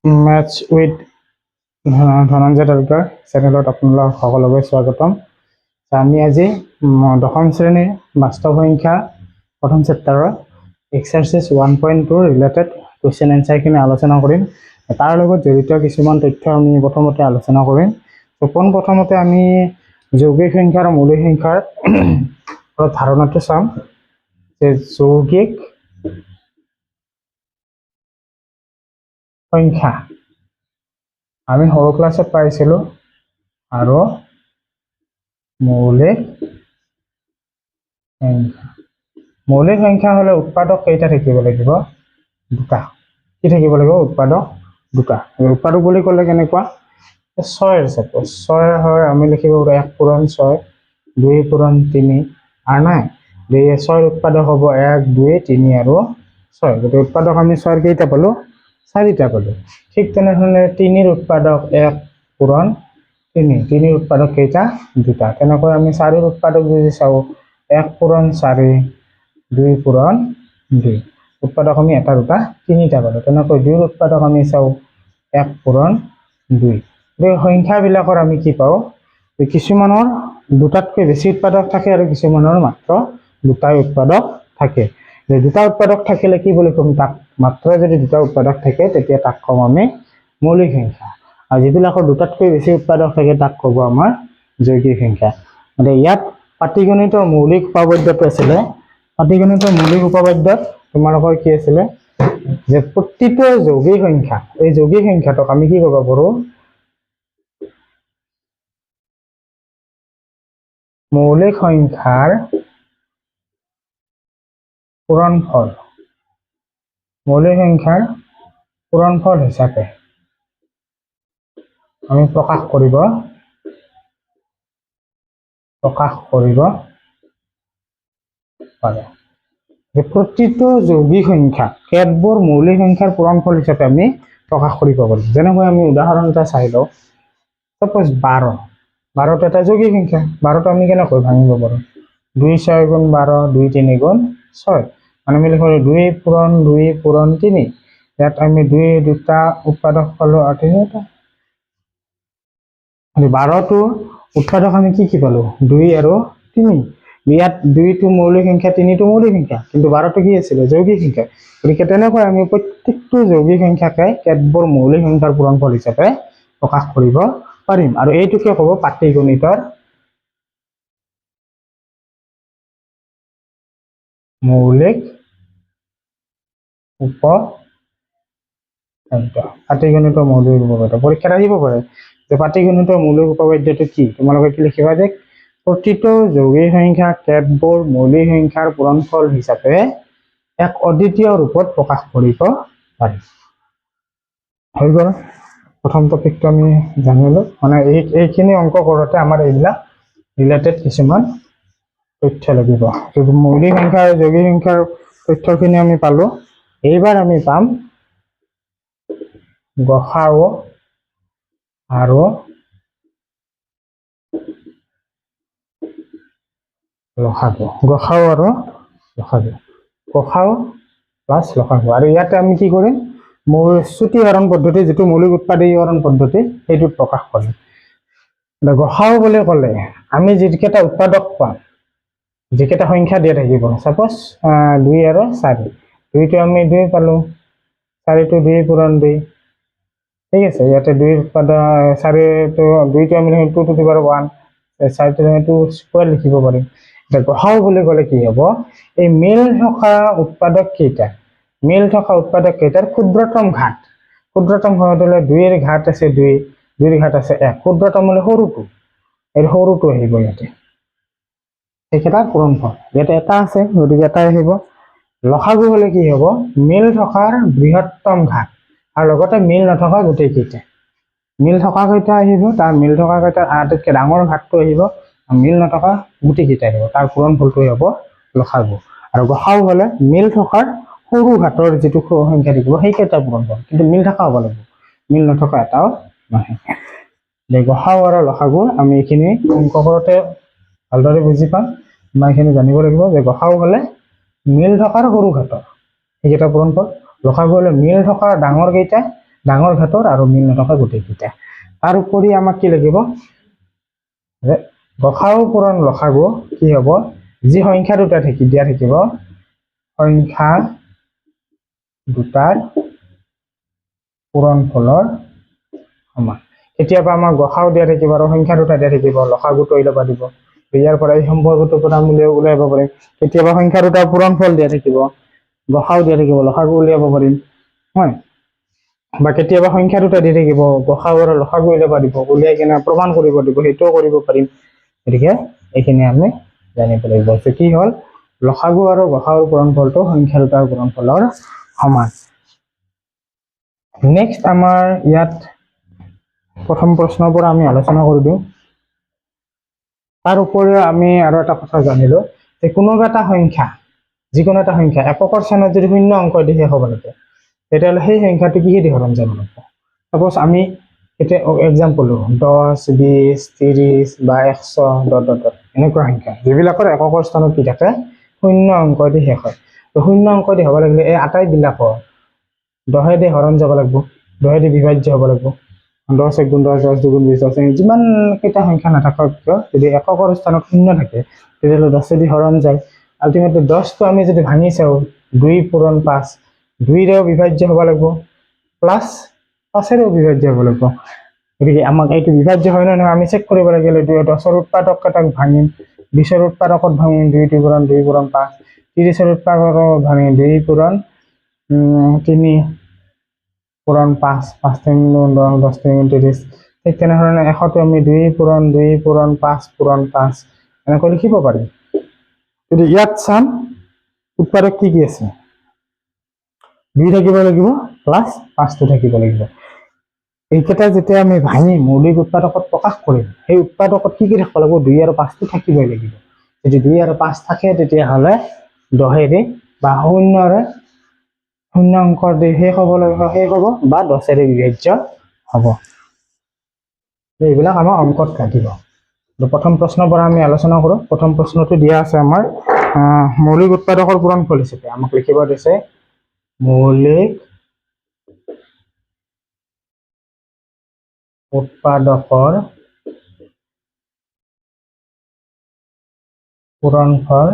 Maths with Dhananjay তালুকাৰ চেনেলত আপোনালোক সকলোকে স্বাগতম। আমি আজি দশম শ্ৰেণীৰ বাস্তৱ সংখ্যা প্ৰথম চেপ্টাৰৰ এক্সাৰচাইজ 1.2 ৰিলেটেড কুৱেশ্যন এনচাৰখিনি আলোচনা কৰিম। তাৰ লগত জড়িত কিছুমান তথ্য আমি প্ৰথমতে আলোচনা কৰিম। প্ৰথমতে আমি যৌগিক সংখ্যা আৰু মৌলিক সংখ্যাৰ ধাৰণাটো চাম যে যৌগিক সংখ্যা আমি সৰু ক্লাছত পাইছিলোঁ আৰু মৌলিক সংখ্যা হলে উৎপাদক কেইটা থাকিব লাগিব? দুটা। কি থাকিব লাগিব? উৎপাদক দুটা। উৎপাদক বুলি ক'লে কেনেকুৱা? 6 সাপোজ 6 হয়, আমি লিখিব পাৰোঁ 1 পূৰণ 6, 2 পূৰণ 3 আৰু নাই 6 উৎপাদক হ'ব 1, 2, 3 আৰু 6। গতিকে উৎপাদক আমি 6 কেইটা পালো? 4টা পালো। ঠিক তেনেধৰণে 3ৰ উৎপাদক 1 পূৰণ 3, 3ৰ উৎপাদক কেইটা? দুটা। তেনেকৈ আমি 4ৰ উৎপাদক যদি চাওঁ 1 পূৰণ 4, 2 পূৰণ 2, উৎপাদক আমি এটা দুটা 3টা পালো। তেনেকৈ 2ৰ উৎপাদক আমি চাওঁ 1 পূৰণ 2। এই সংখ্যাবিলাকৰ আমি কি পাওঁ? কিছুমানৰ দুটাতকৈ বেছি উৎপাদক থাকে আৰু কিছুমানৰ মাত্ৰ দুটাই উৎপাদক থাকে। দুটা উৎপাদক থাকিলে কি বুলি ক'ম? তাক মাত্ৰ যদি দুটা উৎপাদক থাকে তেতিয়া তাক ক'ম আমি মৌলিক সংখ্যা। আৰু যিবিলাকৰ দুটাতকৈ বেছি উৎপাদক থাকে তাক ক'ব আমাৰ যৌগিক সংখ্যা। মানে ইয়াত পাটিগণিতৰ মৌলিক উপপাদ্যটো আছিলে, পাটিগণিতৰ মৌলিক উপপাদ্যত তোমালোকৰ কি আছিলে যে প্ৰতিটো যৌগিক সংখ্যা, এই যৌগিক সংখ্যাটোক আমি কি কৰিব পাৰোঁ? মৌলিক সংখ্যাৰ পূৰণফল, মৌলিক সংখ্যাৰ পূৰণফল হিচাপে আমি প্ৰকাশ কৰিব পাৰোঁ। প্ৰতিটো যৌগিক সংখ্যা কেতবোৰ মৌলিক সংখ্যাৰ পূৰণফল হিচাপে আমি প্ৰকাশ কৰিব পাৰোঁ। যেনেকৈ আমি উদাহৰণ এটা চাই লওঁ। সাপোজ 12টো এটা যৌগিক সংখ্যা। 12টো আমি কেনেকৈ ভাঙিব পাৰোঁ? 2 6 গুণ 12, 2 3 গুণ 6। মানে আমি লিখোঁ 2 পূৰণ 2 পূৰণ 3। ইয়াত আমি 2 দুটা উৎপাদক পালোঁ আৰু 3টা। 12টো উৎপাদক আমি কি পালোঁ? 2 আৰু 3। ইয়াত 2টো মৌলিক সংখ্যা, 3টো মৌলিক সংখ্যা, কিন্তু 12টো কি আছিলে? যৌগিক সংখ্যা। গতিকে তেনেকৈ আমি প্ৰত্যেকটো যৌগিক সংখ্যাকে কেতবোৰ মৌলিক সংখ্যাৰ পূৰণফল হিচাপে প্ৰকাশ কৰিব পাৰিম। আৰু এইটোকে ক'ব পাটিগণিতৰ মৌলিক উপপাদ্য। পাটিগণিতৰ মৌলিক উপপাদ্য পৰীক্ষাত আহিব পাৰে যে পাটিগণিতৰ মৌলিক উপপাদ্যটো কি? তোমালোকে কি লিখিবা যে প্ৰতিটো যৌগিক সংখ্যা কেতবোৰ মৌলিক সংখ্যাৰ পূৰণফল হিচাপে এক অদ্বিতীয় ৰূপত প্ৰকাশ কৰিব পাৰি। হৈ গ'ল প্ৰথম টপিকটো আমি জানিলোঁ। মানে এইখিনি অংক কৰোঁতে আমাৰ এইবিলাক ৰিলেটেড কিছুমান তথ্য লাগিব। মৌলিক সংখ্যা আৰু যৌগিক সংখ্যাৰ তথ্যখিনি আমি পালোঁ। এইবাৰ আমি পাম গসাউ আৰু লসাগু। গসাউ আৰু লসাগু, গসাউ প্লাছ লসাগু। আৰু ইয়াতে আমি কি কৰিম? শ্ৰুতিহৰণ পদ্ধতি, যিটো মৌলিক উৎপাদীকৰণ পদ্ধতি, সেইটোত প্ৰকাশ কৰিম। গসাউ বুলি ক'লে আমি যিকেইটা উৎপাদক পাম, যিকেইটা সংখ্যা দিয়া থাকিব, সাপোজ 2 আৰু 4, 2টো আমি 2 পালোঁ, 4টো 2 পূৰণ 2। ঠিক আছে, ইয়াতে 2 উৎপাদক 4টো 2টো আমি 2 to the power 1, 4টো আমি 2 স্কোয়াৰ লিখিব পাৰিম। গসাউ বুলি ক'লে কি হ'ব? এই মিল থকা উৎপাদক কেইটা, মিল থকা উৎপাদক কেইটাৰ ক্ষুদ্ৰতম ঘাত। ক্ষুদ্ৰতম ঘাত হ'লে 2ৰ ঘাত আছে 2, 2ৰ ঘাত আছে 1। ক্ষুদ্ৰতম হ'লে সৰুটো, এই সৰুটো আহিব ইয়াতে। সেইকেইটা পূৰণফল। ইয়াতে এটা আছে, গতিকে এটা আহিব। লসাগু হ'লে কি হ'ব? মিল থকাৰ বৃহত্তম ঘাত আৰু লগতে মিল নথকা গোটেই কেইটা। মিল থকা কেইটা আহিব, তাৰ মিল থকা কেইটাৰ আটাইতকৈ ডাঙৰ ঘাতটো আহিব, মিল নথকা গোটেই কেইটা আহিব। তাৰ পূৰণফলটো হ'ব লসাগু। আৰু গসাউ হ'লে মিল থকাৰ সৰু ঘাতৰ যিটো সংখ্যা থাকিব সেইকেইটা পূৰণফল, কিন্তু মিল থকা হ'ব লাগিব, মিল নথকা এটাও নাহে। গসাউ আৰু লসাগু আমি এইখিনি অংক কৰোঁতে ভালদৰে বুজি পাম। মই এইখিনি জানিব লাগিব যে গসাউ হ'লে মিল থকাৰ সৰু ঘাতৰ সেইকেইটা পূৰণফল, লসাগু হ'লে মিল থকাৰ ডাঙৰ কেইটা, ডাঙৰ ঘাতৰ আৰু মিল নথকা গোটেইকেইটা। তাৰ উপৰি আমাক কি লাগিব, গসাউ পূৰণ লসাগু কি হ'ব, যি সংখ্যা দুটা দিয়া থাকিব সংখ্যা দুটাৰ পূৰণফলৰ সমান। কেতিয়াবা আমাক গসাউ দিয়া থাকিব আৰু সংখ্যা দুটা দিয়া থাকিব, লসাগুটো ওলাব দিব। ইয়াৰ পৰা এই সম্পৰ্কটোৰ পৰা আমি উলিয়াব পাৰিম। কেতিয়াবা সংখ্যা দুটাৰ পূৰণফল দিয়া থাকিব, গসাউ দিয়া থাকিব, লসাগু উলিয়াব পাৰিম, হয়। বা কেতিয়াবা সংখ্যা দুটা দি থাকিব, গসাউ আৰু লসাগু উলিয়াব দিব, উলিয়াই কিনে প্ৰমাণ কৰিব দিব, সেইটোও কৰিব পাৰিম। গতিকে এইখিনি আমি জানিব লাগিব যে কি হ'ল, লসাগু আৰু গসাউৰ পূৰণফলটো সংখ্যা দুটাৰ পূৰণফলৰ সমান। নেক্সট আমাৰ ইয়াত প্ৰথম প্ৰশ্নৰ পৰা আমি আলোচনা কৰি দিওঁ। তাৰ উপৰিও আমি আৰু এটা কথা জানিলো যে কোনোবা এটা সংখ্যা, যিকোনো এটা সংখ্যা এককৰ স্থানত যদি শূন্য অংক দি শেষ হ'ব লাগে, তেতিয়াহ'লে সেই সংখ্যাটো কিহেদি হৰণ যাব লাগিব। সাপোজ আমি এতিয়া এক্সাম্পল 10, 20, 30 বা 100 এনেকুৱা সংখ্যা যিবিলাকৰ এককৰ স্থানত কি থাকে, শূন্য অংক দি শেষ হয়। তো শূন্য অংক দি হ'ব লাগিলে এই আটাইবিলাকৰ 10 দি হৰণ যাব লাগিব, 10 দি বিভাজ্য হ'ব লাগিব। 10 × 10, 10 × 20, 10 যিমান কেইটা সংখ্যা নাথাকক কিয়, যদি এককৰ স্থানত শূন্য থাকে তেতিয়াহ'লে 10 দি হৰণ যায়। আল্টিমেটলি 10টো আমি যদি ভাঙি চাওঁ, 2 পূৰণ 5, 2ৰেও বিভাজ্য হ'ব লাগিব, প্লাছ 5ৰেও বিভাজ্য হ'ব লাগিব। গতিকে আমাক এইটো বিভাজ্য হয় নে নহয় আমি চেক কৰিব লাগিলে 10ৰ উৎপাদক কেইটাক ভাঙিম, 20ৰ উৎপাদকত ভাঙিম, 2 পূৰণ 2 পূৰণ 5, 30ৰ উৎপাদকত ভাঙিম, 2 পূৰণ 3 পূৰণ 5, 5 × 10, 10 × 30। ঠিক তেনেধৰণে 100টো আমি 2 পূৰণ 2 পূৰণ 5 পূৰণ 5 এনেকৈ লিখিব পাৰিম। যদি ইয়াত চাম উৎপাদক কি কি আছে, 2 থাকিব লাগিব প্লাছ 5টো থাকিব লাগিব। এইকেইটা যেতিয়া আমি ভাঙি মৌলিক উৎপাদকত প্ৰকাশ কৰিম, সেই উৎপাদকত কি কি থাকিব লাগিব, 2 আৰু 5টো থাকিবই লাগিব। যদি 2 আৰু 5 থাকে তেতিয়াহ'লে 10ৰে বা শূন্য অংকৰ দি শেষ হ'ব বা 10ৰে বিভাজ্য হ'ব। এইবিলাক আমাৰ অংকত কাটিব। প্ৰথম প্ৰশ্নৰ পৰা আমি আলোচনা কৰোঁ। প্ৰথম প্ৰশ্নটো দিয়া আছে আমাৰ মৌলিক উৎপাদকৰ পূৰণফল হিচাপে আমাক লিখিব দিছে মৌলিক উৎপাদকৰ পূৰণফল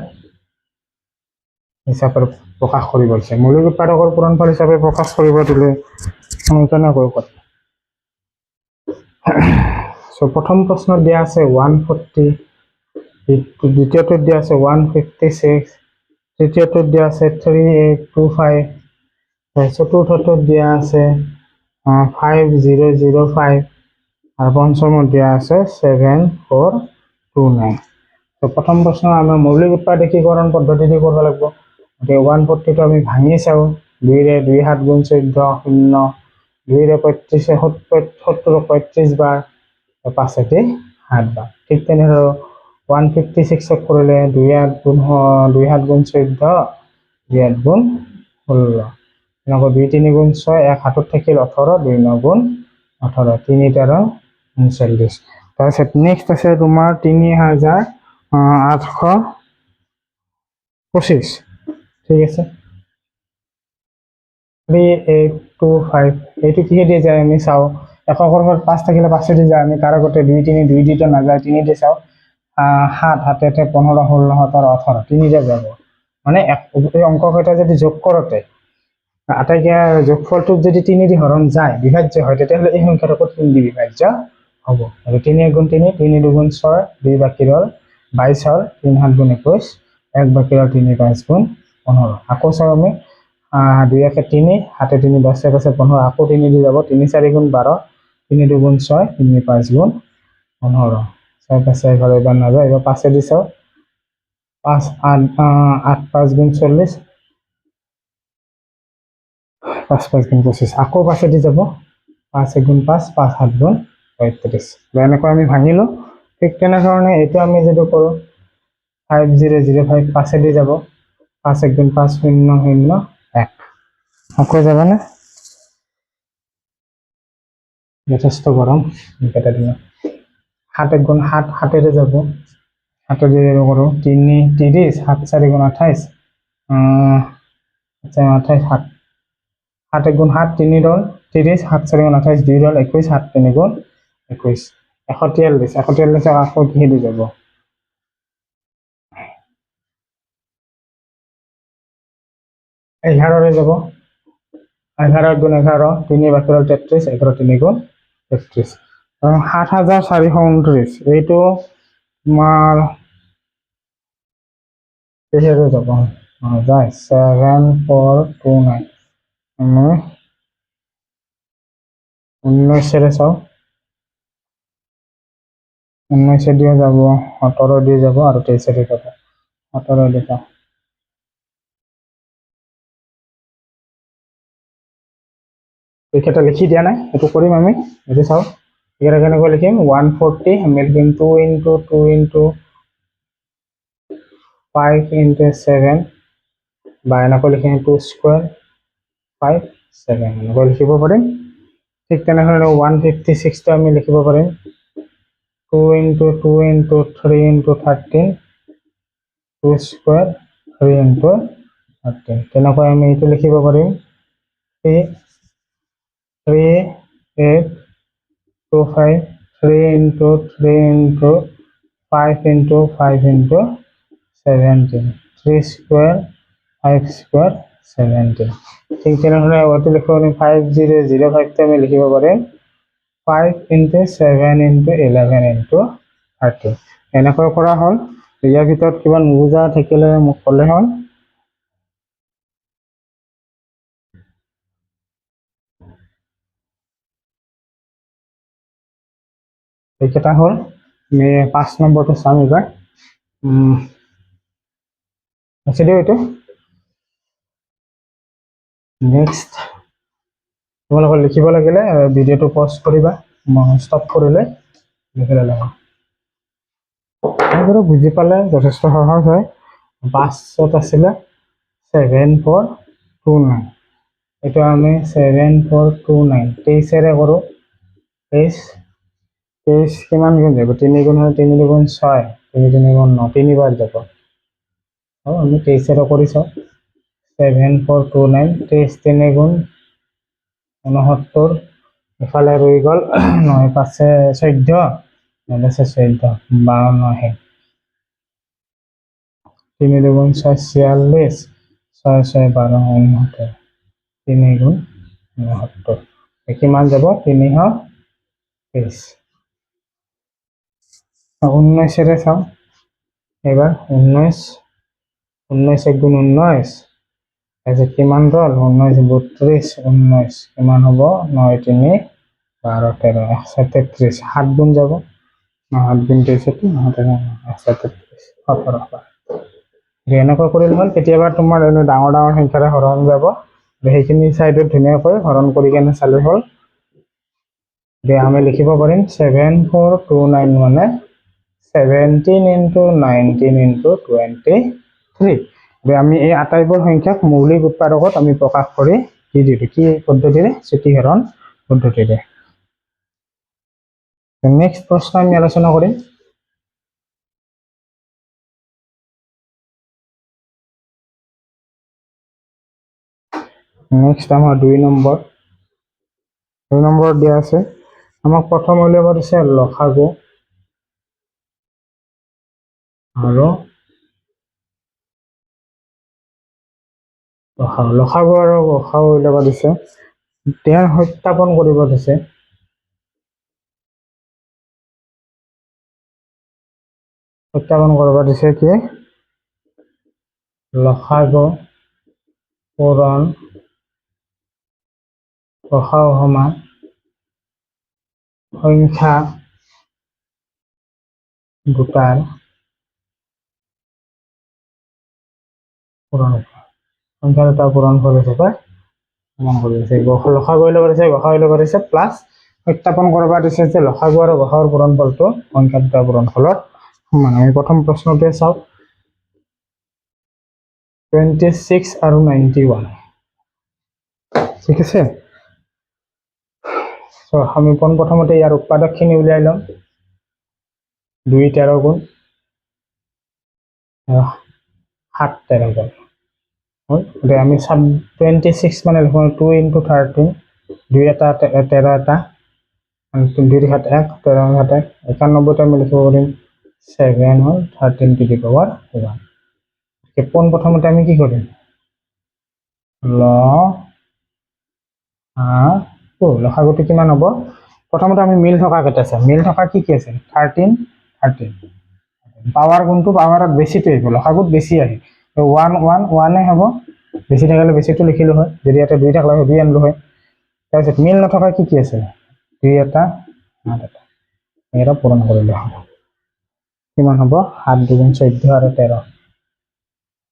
হিচাপে প্ৰকাশ কৰিব দিছে। মৌলিক উৎপাদকৰ পূৰণফল হিচাপে প্ৰকাশ কৰিব দিলে আমি কেনেকৈ কৰিম। প্ৰথম প্ৰশ্নত দিয়া আছে 140, দ্বিতীয়টোত দিয়া আছে 156, তৃতীয়টোত দিয়া আছে 3825, চতুৰ্থটোত দিয়া আছে 5005 আৰু পঞ্চমত দিয়া আছে 7429। প্ৰথম প্ৰশ্ন আমাৰ মৌলিক উৎপাদকীকৰণ পদ্ধতি দি কৰিব লাগিব। গতিকে 140টো আমি ভাঙি চাওঁ, 2ৰে 2 7 × 14 0, 2ৰে 70ক 35 বাৰ, 5ৰে 7 বাৰ। ঠিক তেনেদৰে 156ক কৰিলে 2 7 × 14, 2 8 × 16, এনেকৈ 2 3 × 6, 1 হাতত থাকিল 18, 2 9 × 18, 3 13 39। তাৰপিছত নেক্সট আছে তোমাৰ 3825, ঠিক আছে। 3825 এইটো কিহেদি যায় আমি চাওঁ, একৰ ঘৰত 5 থাকিলে 5 যায়, আমি তাৰ আগতে 2 3 2 দিটো নাযায়, 3 দি চাওঁ। 7 7 15 16 17 18, 3 যাব। মানে এই অংককেইটা যদি যোগ কৰোঁতে আটাইকেইটা যোগফলটোত যদি 3 দি হৰণ যায়, বিভাজ্য হয়, তেতিয়াহ'লে এই সংখ্যাটো 3 দি বিভাজ্য হ'ব। আৰু 3 1 × 3, 3 2 × 6, 2 বাকী ৰ'ল 22, 3 7 × 21, 1 বাকী ৰ'ল 3 5 × 15। আকৌ চাওঁ আমি 2 1 3, 7 3 10 1 15, আকৌ 3 দি যাব, 3 4 × 12, 3 2 × 6, 3 5 × 15, 6 5 11 এবাৰ নাযায়, এবাৰ 5 দি চাওঁ, 5 8 8 5 × 40, 5 5 × 25, আকৌ 5 দি যাব, 5 1 × 5, 5 7 × 35। এনেকৈ আমি ভাঙিলোঁ। ঠিক তেনেধৰণে এইটো আমি যদি কৰোঁ 5005, 5 দি যাব, 5 1 × 5 0 0 1, আকৌ যাবনে? যথেষ্ট গৰম এইকেইটা দিনত। 7 1 × 7, 7ৰে যাব, 7 কৰোঁ 3 30, 7 4 × 28, 28 7 7 1 × 7 3 ৰ'ল 30 7 4 28 2 হ'ল 21 7 3 গুণ 21 143 আকৌ কি দি যাব 11 যাব 11 গুণ 11 3 বাকি 33 11 3 গুণ 33 7429 এইটো তোমাৰ কিহেৰে যাব যায় 7429 আমি 19 চাওঁ 19 দিয়ে যাব 17 দিয়ে যাব আৰু 23 দিয়ে যাব 17 দিয়ে যাওঁ এইকেইটা লিখি দিয়া নাই এইটো কৰিম আমি এইটো চাওঁ এইকেইটা কেনেকৈ লিখিম 140 আমি লিখিম 2 into 2 into 5 into 7 বা এনেকৈ লিখিম 2 square 5 7 এনেকৈ লিখিব পাৰিম ঠিক তেনেহ'লে 156 টো আমি লিখিব পাৰিম 2 into 2 into 3 into 13 2 square 3 into 13 তেনেকৈ আমি এইটো লিখিব পাৰিম 3 8 2 5 3 into 3 into 5 into 5 into 17 3 square 5 square 17 ঠিক তেনেহ'লে এইটো লিখিব পাৰিম 5005 টো আমি লিখিব পাৰিম 5 into 7 into 11 into 13 এনেকৈ কৰা হ'ল ইয়াৰ ভিতৰত কিবা নুবুজা থাকিলে মোক ক'লে হ'ল এইকেইটা হ'ল আমি 5 নম্বৰটো চাম এইবাৰ আছে দিও এইটো নেক্সট তোমালোকে লিখিব লাগিলে ভিডিঅ'টো পজ কৰিবা মই ষ্টপ কৰিলে লিখি ল'লে হ'ল বুজি পালে যথেষ্ট সহজ হয় 5ত আছিলে 7429 এইটো আমি 7429 23ৰে কৰোঁ 23 কিমান গুণ যাব 3 গুণ 3 দুগুণ 6 3 3 গুণ 9 তিনিবাৰ যাব আমি 23ৰে কৰি চাওঁ 7429 23 3 গুণ 69 ইফালে ৰৈ গ'ল 9 5 14 9 14 52 আহে 3 দুগুণ 6 46 6 6 12 69 3 গুণ 69 কিমান যাব 323 19ৰে চাওঁ এবাৰ 19 19 গুণ 19 তাৰপিছত কিমান হ'ল 19 32 19 কিমান হ'ব 9 3 12 13 133 7 গুণ যাব 7 গুণ 63 133 17 এনেকৈ কৰিলে হ'ল কেতিয়াবা তোমাৰ এনে ডাঙৰ ডাঙৰ সংখ্যাৰে হৰণ যাব সেইখিনি চাইডত ধুনীয়াকৈ হৰণ কৰি কেনে চালে হ'ল আমি লিখিব পাৰিম 7429 মানে 17 into 19 into 23 আমি এই আটাইবোৰ সংখ্যাক মৌলিক উৎপাদকত আমি প্ৰকাশ কৰি কি দিলো কি পদ্ধতিৰে চুটিহৰণ পদ্ধতিৰে নেক্সট প্ৰশ্ন আমি আলোচনা কৰিম নেক্সট আমাৰ 2 নম্বৰ দিয়া আছে আমাক প্ৰথম উলিয়াব দিছে লসাগু আৰু লসাগু আৰু গসাগু উলিয়াব দিছে ইয়াৰ সত্যাপন কৰিব দিছে সত্যাপন কৰিব দিছে কি লসাগু পূৰণ গসাগু সমান সংখ্যা দুটাৰ পূৰণ সংখ্যা দুটাৰ পূৰণফল হিচাপে সমান কৰি দিছে লসাগু উলিয়াব দিছে গসাগু উলিয়াব দিছে প্লাছ সত্যাপন কৰিব দিছে যে লসাগু আৰু গসাগুৰ পূৰণফলটো সংখ্যা দুটাৰ পূৰণফলত সমান আমি প্ৰথম প্ৰশ্নটোৱে চাওঁ 26 আৰু 91 ঠিক আছে আমি পোনপ্ৰথমতে ইয়াৰ উৎপাদকখিনি উলিয়াই ল'ম 2 13 গুণ 7 13 গুণ আমি 26 মানে লিখোঁ 2 into 13 2 এটা 13 এটা 2 ঘাত 1 13 ঘাত 1 91 আমি লিখিব পাৰিম 7 হ'ল 13 টু দি পাৱাৰ 1 পোন প্ৰথমতে আমি কি কৰিম লসাগুটো কিমান হ'ব প্ৰথমতে আমি মিল থকা কেইটা আছে মিল থকা কি আছে 13 13 পাৱাৰ কোনটো পাৱাৰত বেছিটো আহিব লসাগুত বেছি আহে 1 1 1 হ'ব বেছি থাকিলে বেছিটো লিখিলো হয় যদি এটা 2 থাকলে 2 আনলো হয় তাৰপিছত মিল নথকা কি আছে 2 এটা 8 এটা এটা পূৰণ কৰিলে হ'ব কিমান হ'ব 7 দুগুণ 14 আৰু 13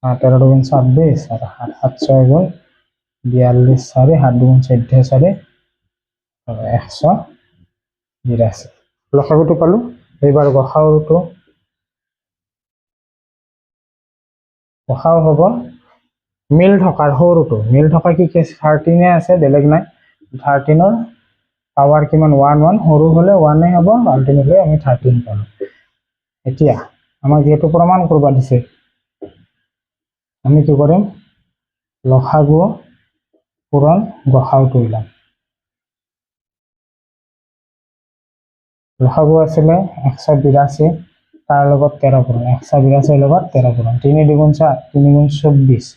13 দুগুণ 26 আৰু 7 6 গুণ 42 4 7 দুগুণ 14 4 182 লসাগুটো পালো এইবাৰ গসাও হ'ব মিল থকাৰ সৰুটো মিল থকা কি আছে 13 আছে বেলেগ নাই 13ৰ পাৱাৰ কিমান 1 1 সৰু হলে 1 হ'ব আলটিমেটলি আমি 13 পালো এতিয়া আমাক যেহেতু প্ৰমাণ কৰিব দিছে আমি কি কৰিম লসাগু পূৰণ গসাউটো উলিয়াম লসাগু আছিলে 182 তাৰ লগত 13 পূৰণ 182 লগত 13 পূৰণ 3 দুগুণ 4 3 গুণ 24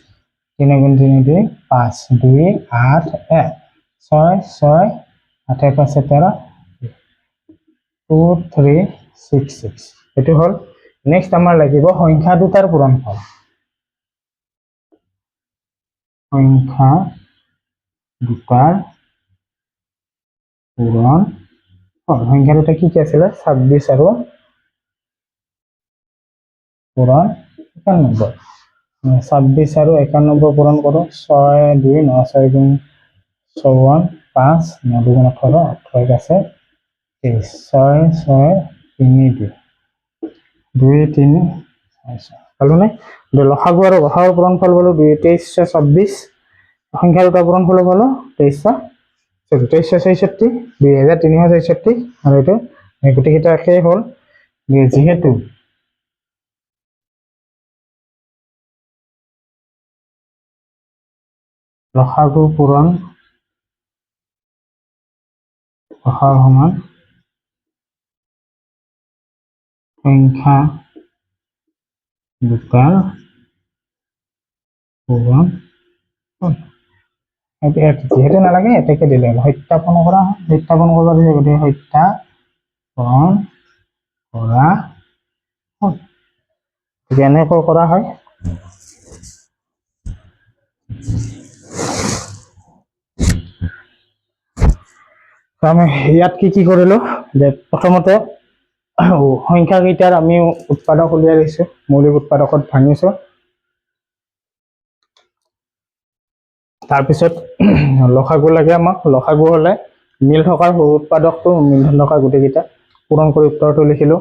3 গুণ 3 2 5 2 8 1 6 6 8 5 13 2 3 6 6 এটো হল নেক্সট আমাৰ লাগিব সংখ্যা দুটাৰ পূৰণফল সংখ্যা দুটাৰ পূৰণ সংখ্যা দুটা কি আছিলে 26 আৰু পূৰণ 91 26 আৰু 91 পূৰণ কৰো 6 2 9 6 গুণ 54 5 9 দুগুণ 18 18 আছে 23 6 6 3 2 2 3 পালো নাই লসাগু আৰু গসাউৰ পূৰণফল পালো 2 23 26 সংখ্যা দুটা পূৰণফল পালো 23 2366 2366 আৰু এইটো গোটেইকেইটা একেই হ'ল যিহেতু লসাগু পূৰণ গসাউৰ সমান সংখ্যা দুটাৰ পূৰণ যেহেতু নালাগে এটাকে দিলে সত্যাপন কৰা সত্যাপন কৰিব দিছে গতিকে সত্যাপন কৰা এনেকৈ কৰা হয় আমি ইয়াত কি কৰিলো যে প্ৰথমতে সংখ্যা কেইটাৰ আমি উৎপাদক উলিয়াই লৈছো মৌলিক উৎপাদকত ভাঙিছো তাৰপিছত লসাগু লাগে আমাক লসাগু হলে মিল থকাৰ সৰু উৎপাদকটো মিল থকা গোটেইকেইটা পূৰণ কৰি উত্তৰটো লিখিলো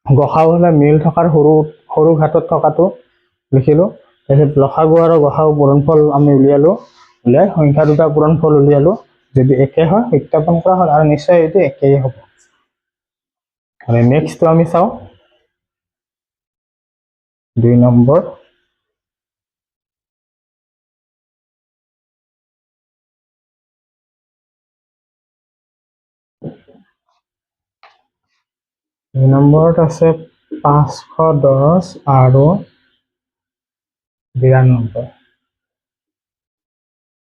গসাউ হলে মিল থকাৰ সৰু ঘাটত থকাটো লিখিলো তাৰপিছত লসাগু আৰু গসাউ পূৰণফল আমি উলিয়ালো উলিয়াই সংখ্যা দুটা পূৰণফল উলিয়ালো যদি একে হয় সত্যাপন কৰা হয় আৰু নিশ্চয় এইটো একেই হ'ব আৰু নেক্সটটো আমি চাও 2 নম্বৰ নম্বৰত আছে 510 আৰু 92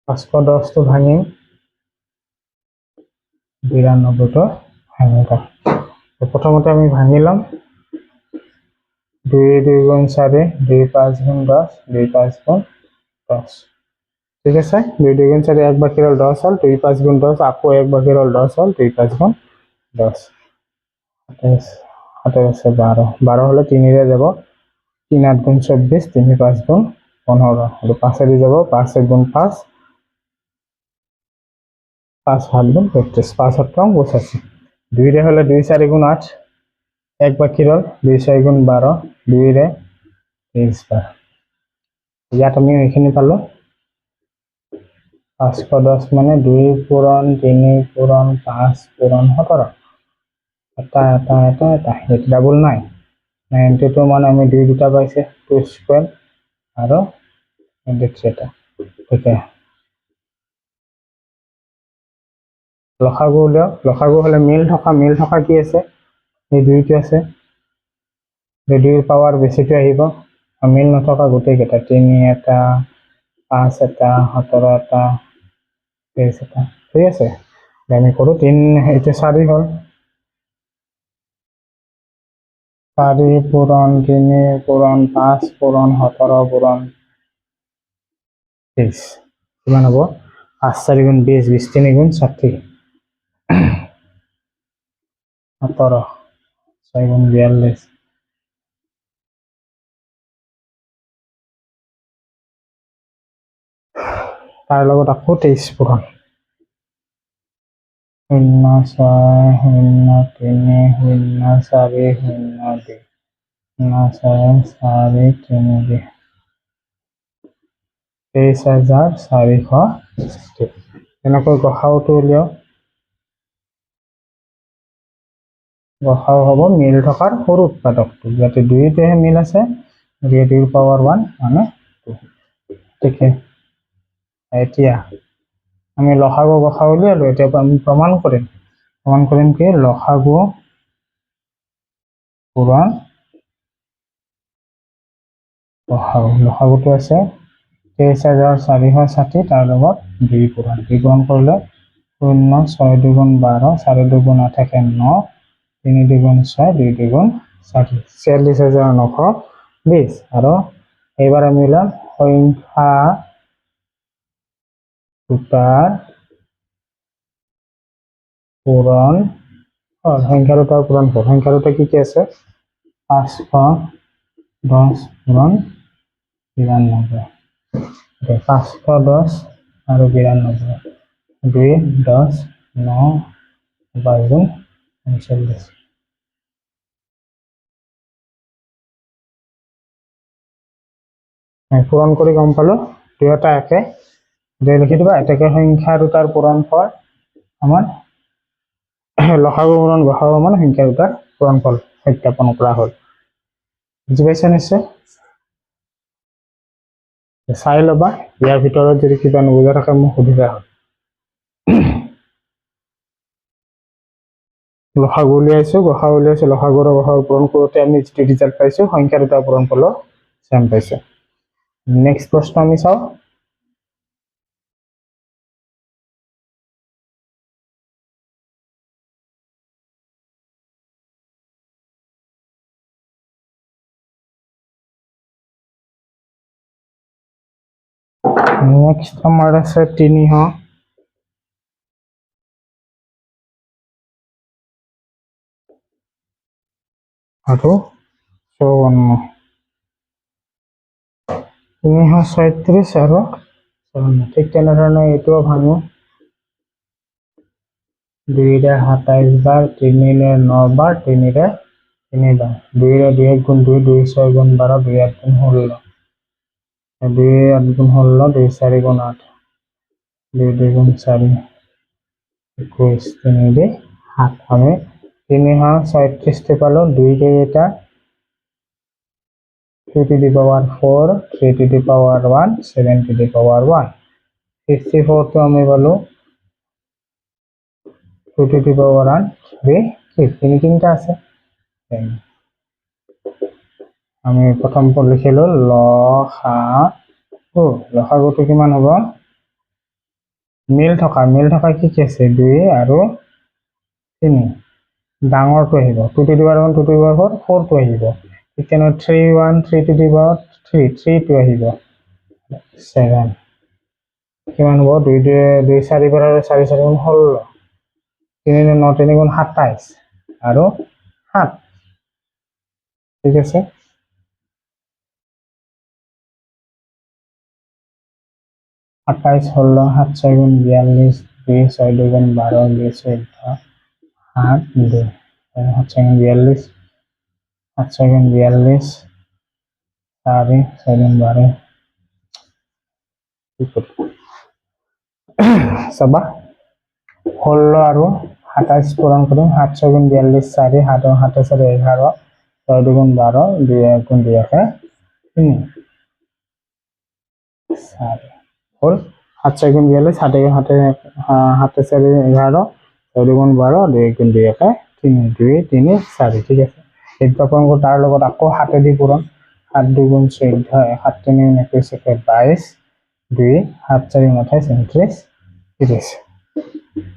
510টো ভাঙিম 92টো ভাঙিম প্ৰথমতে আমি ভাঙি লম 2 2 গুণ 4 2 5 গুণ 10 2 5 গুণ 10 ঠিক আছে 2 2 গুণ 4 1 বাকি রল 10 হল 2 5 গুণ 10 আকৌ 1 বাকি রল 10 হল 2 5 গুণ 10 হাতে আছে 12 12 হলে 3 রে যাব 3 8 গুণ 24 3 5 গুণ 15 হলো 5 এ যাব 5 1 গুণ 5 5 7 গুণ 35 5 7 85 2 রে হলে 2 4 গুণ 8 1 বাকি রল 2 6 গুণ 12 2 রে 23 বার ইয়াত আমি এইখিনি পালো 510 মানে 2 পূৰণ 3 পূৰণ 5 পূৰণ 17 এটা ডাবল নাই 92 মানে আমি 2 দুটা পাইছে 2 স্কয়ার আৰু 23 এটা ঠিক আছে লসাগু উলিয়াওক। লসাগু হ'লে মিল থকা কি আছে, এই দুইটো আছে, এই দুইৰ পাৱাৰ বেছিটো আহিব, মিল নথকা গোটেইকেইটা 3 এটা 5 এটা 17 এটা 23 এটা, ঠিক আছে। আমি কৰোঁ 3, এইটো 4 হ'ল, 4 পূৰণ 3 পূৰণ 5 পূৰণ 17 পূৰণ 23, কিমান হ'ব? 5 4 গুণ 20, 20 3 গুণ 60, 17 6 গুণ 42, তাৰ লগত আকৌ 23 পূৰণ 0 6 0 3 0 4 0 2 0 6 4 3 2, 23,460। এনেকৈ গসাউটো উলিয়াওক। গসাউ হ'ব মিল থকাৰ সৰু উৎপাদকটো, ইয়াতে দুইটোহে মিল আছে, গতিকে 2 পাৱাৰ 1 মানে 2, ঠিক আছে। এতিয়া আমি লসাগু গসাউ উলিয়ালো, এতিয়া আমি প্ৰমাণ কৰিম কি লসাগু পূৰণ গসাউ। লসাগুটো আছে 23,460, তাৰ লগত 2 পূৰণ কৰিলে 0 6 2 গুণ 12 4 2 গুণ 8 9 3 2 গুণ 6 2 2 গুণ 40, 46,920। আৰু এইবাৰ আমি ওলাম সংখ্যা দুটাৰ পূৰণ ফল। সংখ্যা দুটাৰ পূৰণ ফল, সংখ্যা দুটা কি কি আছে? 510 পূৰণ 92, 510 আৰু 92, 2 10 9 12 39। পূৰণ কৰি গম পালো দুয়োটা একে, লিখি দিবা একেকে সংখ্যা দুটাৰ পূৰণ ফল আমাৰ লসাগু পূৰণ গসাউ মানে সংখ্যা দুটাৰ পূৰণ ফল সত্যাপন কৰা হ'ল। বুজি পাইছা নিশ্চয়? চাই ল'বা, ইয়াৰ ভিতৰত যদি কিবা নুবুজা থাকে মোক সুধিবা হ'ল। লসাগু উলিয়াইছো, গসাউ উলিয়াইছো, লসাগু আৰু গসাউ পূৰণ কৰোঁতে আমি যিটো ৰিজাল্ট পাইছো সংখ্যা দুটাৰ পূৰণ ফলো চেম পাইছো। নেক্সট প্ৰশ্ন আমি চাওঁ। নেক্সট আমাৰ আছে 300 আৰু 54, 336 আৰু 54, ঠিক তেনেধৰণে এইটোও ভাঙো, 2 ৰে 27 বাৰ, 3 ৰে 9 বাৰ, 3 ৰে 3 বাৰ, 2 ৰে 2 গুণ 2, 2 6 গুণ 12, 2 8 গুণ 16, 2 8 গুণ 16, 2 4 গুণ 8, 2 2 গুণ 4 21, 3 2 7। আমি 336টো পালো, 2 কেইটা 3 to the power 4, 3 to the power 1, 7 to the power 1, 64টো আমি পালো 2 to the power 1, 3, 3টা আছে। আমি প্ৰথম পদ লিখিলো লসাগুটো কিমান হ'ব? মিল থকা কি কি আছে? 2 আৰু 3, ডাঙৰটো আহিব 2 to the power 1, 2 to the power 4, 4টো আহিব, ঠিক তেনে 3 1, 3 to the power 3, 3টো আহিব, 7 কিমান হ'ব? 2 2 4 বাৰ আৰু 4 4 গুণ 16, 3 9 3 গুণ 27 আৰু 7, ঠিক আছে। সাতাইশ 16 7 6 গুণ 42, 2 6 2 গুণ 12, 2 14 8 2, 7 6 গুণ 42, 7 6 গুণ 42, 4 6 গুণ 12, চাবা 16 আৰু 27 পূৰণ কৰিম, 7 6 গুণ 42, 4 7 7 4 11, 6 2 গুণ 12, 2 1 গুণ 2 1 3, 4 হ'ল 7 6 গুণ 42, 7 7 4 11, 6 গুণ 12 2 গুণ 2 একে 3 2 3 4 ঠিক আছে এইটো আপোনালোকৰ তাৰ লগত আকৌ 7 দি পূৰণ 7 2 গুণ 14 7 3 গুণ 21 একে 22 2 7 4 28 29 30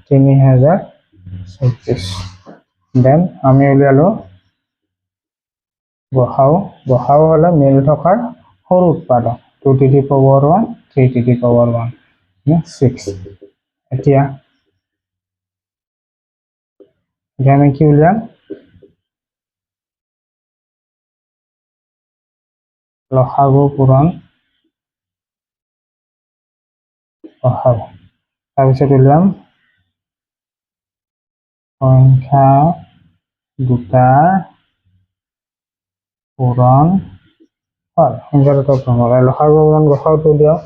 3034 দেন আমি উলিয়ালো গসাউ হলে মিল থকাৰ সৰু উৎপাদক 2 to the power 1 3 to the power 1 6 এতিয়া আমি কি উলিয়াম লসাগু পূৰণ লসাগু তাৰপিছত উলিয়াম সংখ্যা দুটাৰ পূৰণ ফল সংখ্যা দুটাৰ পূৰণ লসাগু পূৰণ গসাউটো উলিয়াও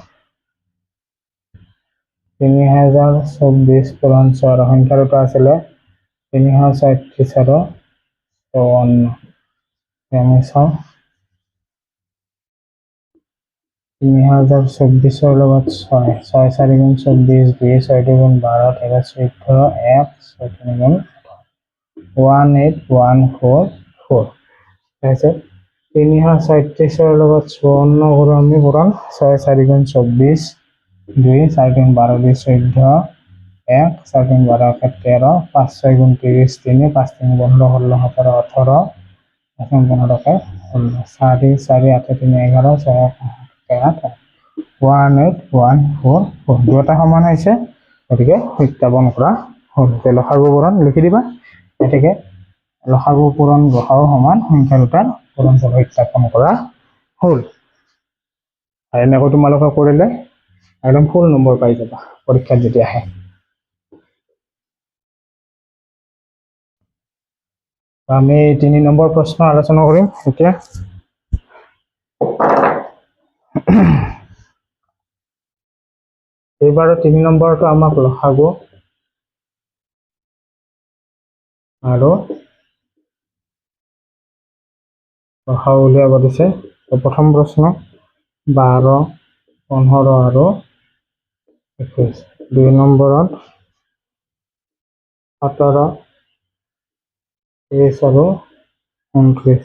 3024 পূৰণ 6 সংখ্যা দুটা আছিলে 337 আৰু 54 আমি চাওঁ 3024 লগত 6 6 4 গুণ 24 2 6 2 গুণ 12 13 14 1 6 3 গুণ 18144 আছে 337 লগত 54 কৰো আমি পূৰণ 6 4 গুণ 24 2 4 গুণ 12 2 14 1 4 গুণ 12 13 5 6 গুণ 30 3 5 3 15 16 17 18 15 4 4 8 3 11 6 8 18144 দুটা সমান হৈছে গতিকে সত্যাপন কৰা হ'ল লসাগু পূৰণ লিখি দিবা গতিকে লসাগু পূৰণ গসাউ সমান সংখ্যা দুটাৰ পূৰণ সত্যাপন কৰা হ'ল এনেকৈ তোমালোকে কৰিলে একদম ফুল নম্বৰ পাই যাবা পৰীক্ষাত যেতিয়া আহে আমি 3 নম্বৰ প্ৰশ্ন আলোচনা কৰিম এতিয়া এইবাৰ 3 নম্বৰটো আমাক লসাগু আৰু লসাগু উলিয়াব দিছে প্ৰথম প্ৰশ্ন 12 15 আৰু 21 2 নম্বৰত 17 23 আৰু 29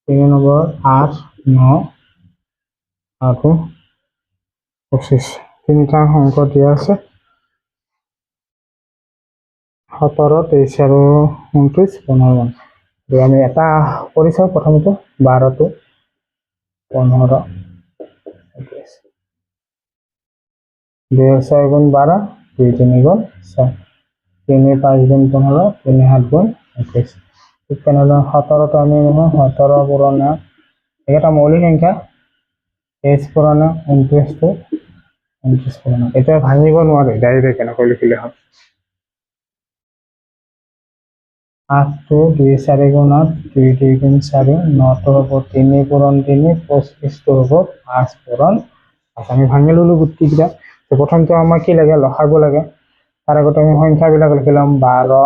3 নম্বৰত 8 9 আৰু 25 তিনিটা অংক দিয়া আছে 17 23 আৰু 29 15 আমি এটা কৰি চাওঁ প্ৰথমতে 12 15 2 6 গুণ 12 2 3 গুণ 6 3 5 গুণ 15 3 7 গুণ 21 ঠিক তেনেদৰে 17 আমি 17 পূৰণ এটা মৌলিক সংখ্যা 23 পূৰণ 29 পূৰণ এতিয়া ভাঙিব নোৱাৰে ডাইৰেক্ট এনেকৈ লিখিলে হয় 8 2 4 গুণ 8 2 2 গুণ 4 9 হ'ব 3 পূৰণ 3 25 হ'ব 5 পূৰণ আমি ভাঙি ললো গোটেইকেইটা প্ৰথমটো আমাক কি লাগে লসাগু লাগে তাৰ আগতে আমি সংখ্যাবিলাক লিখিলাম 12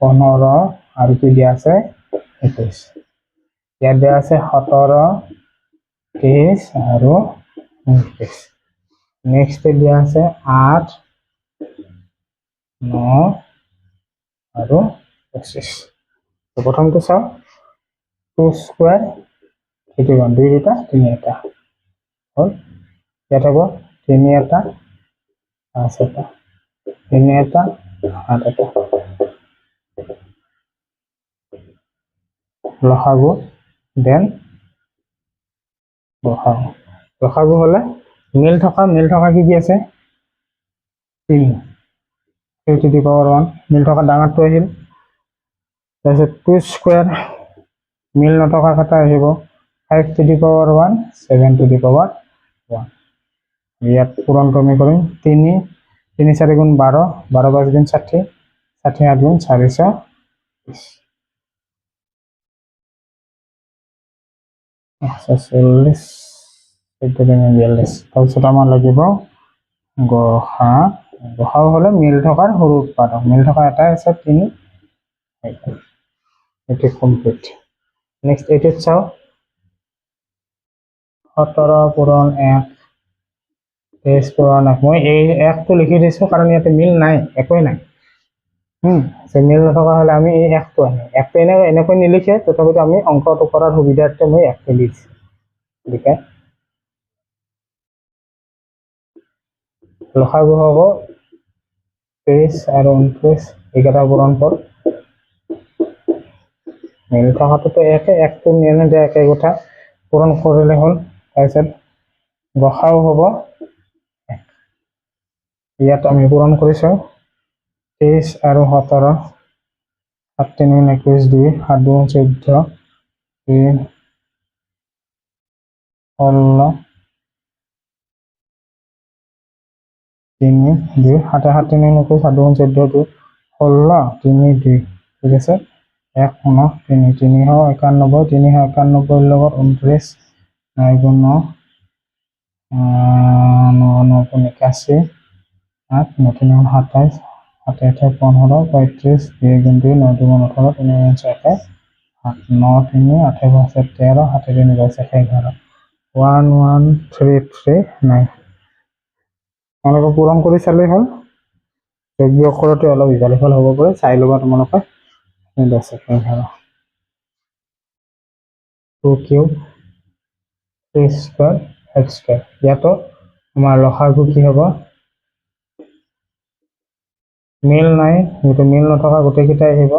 15 আৰু কি দিয়া আছে 21 ইয়াত দিয়া আছে 17 23 আৰু 29 নেক্সট দিয়া আছে 8 9 আৰু 25 প্ৰথমটো চাওঁ 2 স্কয়াৰ সেইটো 2 দুটা 3 এটা হ'ল ইয়াত হ'ব 3 এটা 5 এটা 3 এটা 8 এটা লসাগু দেন লসাগু হলে মিল থকা কি আছে 3 3 to the power 1 মিল থকা ডাঙৰটো আহিল তাৰপিছত 2 স্কয়াৰ মিল নথকা কথা আহিব 5 to the power 1 7 to the power 1 ইয়াত পূৰণটো আমি কৰিম 3 3 4 গুণ 12 12 5 গুণ 60 60 8 গুণ 420 140 তাৰপিছত আমাৰ লাগিব গসাউ হলে মিল থকাৰ সৰু উৎপাদক মিল থকা এটাই আছে 3 এটি কমপ্লিট নেক্সট এটিত চাও 17 পূৰণ 1 23 পূৰণ 1 মই এই 1টো লিখি দিছো কাৰণ ইয়াতে মিল নাই একোই নাই মিল নথকা হ'লে আমি এই একটো আনিম। একটো এনেকৈ নিলিখে, তথাপিতো আমি অংকটো কৰাৰ সুবিধাৰ্থে মই একটো লিখিছোঁ। গতিকে লসাগু হ'ব 23 আৰু 29, এইকেইটা পূৰণফল। মিল থকাটোতো একটো নিদিয়া একে কথা, পূৰণ কৰিলে হ'ল। তাৰপিছত গসাও হ'ব 1। ইয়াত আমি পূৰণ কৰিছোঁ 23 আৰু 17, 7 3 21, 2 7 2 14, 2 16, 3 2 7 7 3 21, 7 2 14, 2 16, 3 2, ঠিক আছে। 1 9 3 391, 391 লগত 29, 9 9 9 81, 8 9 3 27, 7 8 15, 35, 2 2 9 2 18, 3 21, 7 9 3 8 5 13, 7 3 22, 11, 1 1 3 3 9। তোমালোকে পূৰণ কৰি চালেই হ'ল। যোগ্য অক্ষৰতে অলপ ইফাল সিফাল হ'ব পাৰে, চাই ল'বা তোমালোকে। 10 11, 2 কিউব 3 স্কোয়াৰ x স্কোয়াৰ। ইয়াতো আমাৰ লসাগু কি হ'ব? মিল নাই, যিটো মিল নথকা গোটেইকেইটাই আহিব।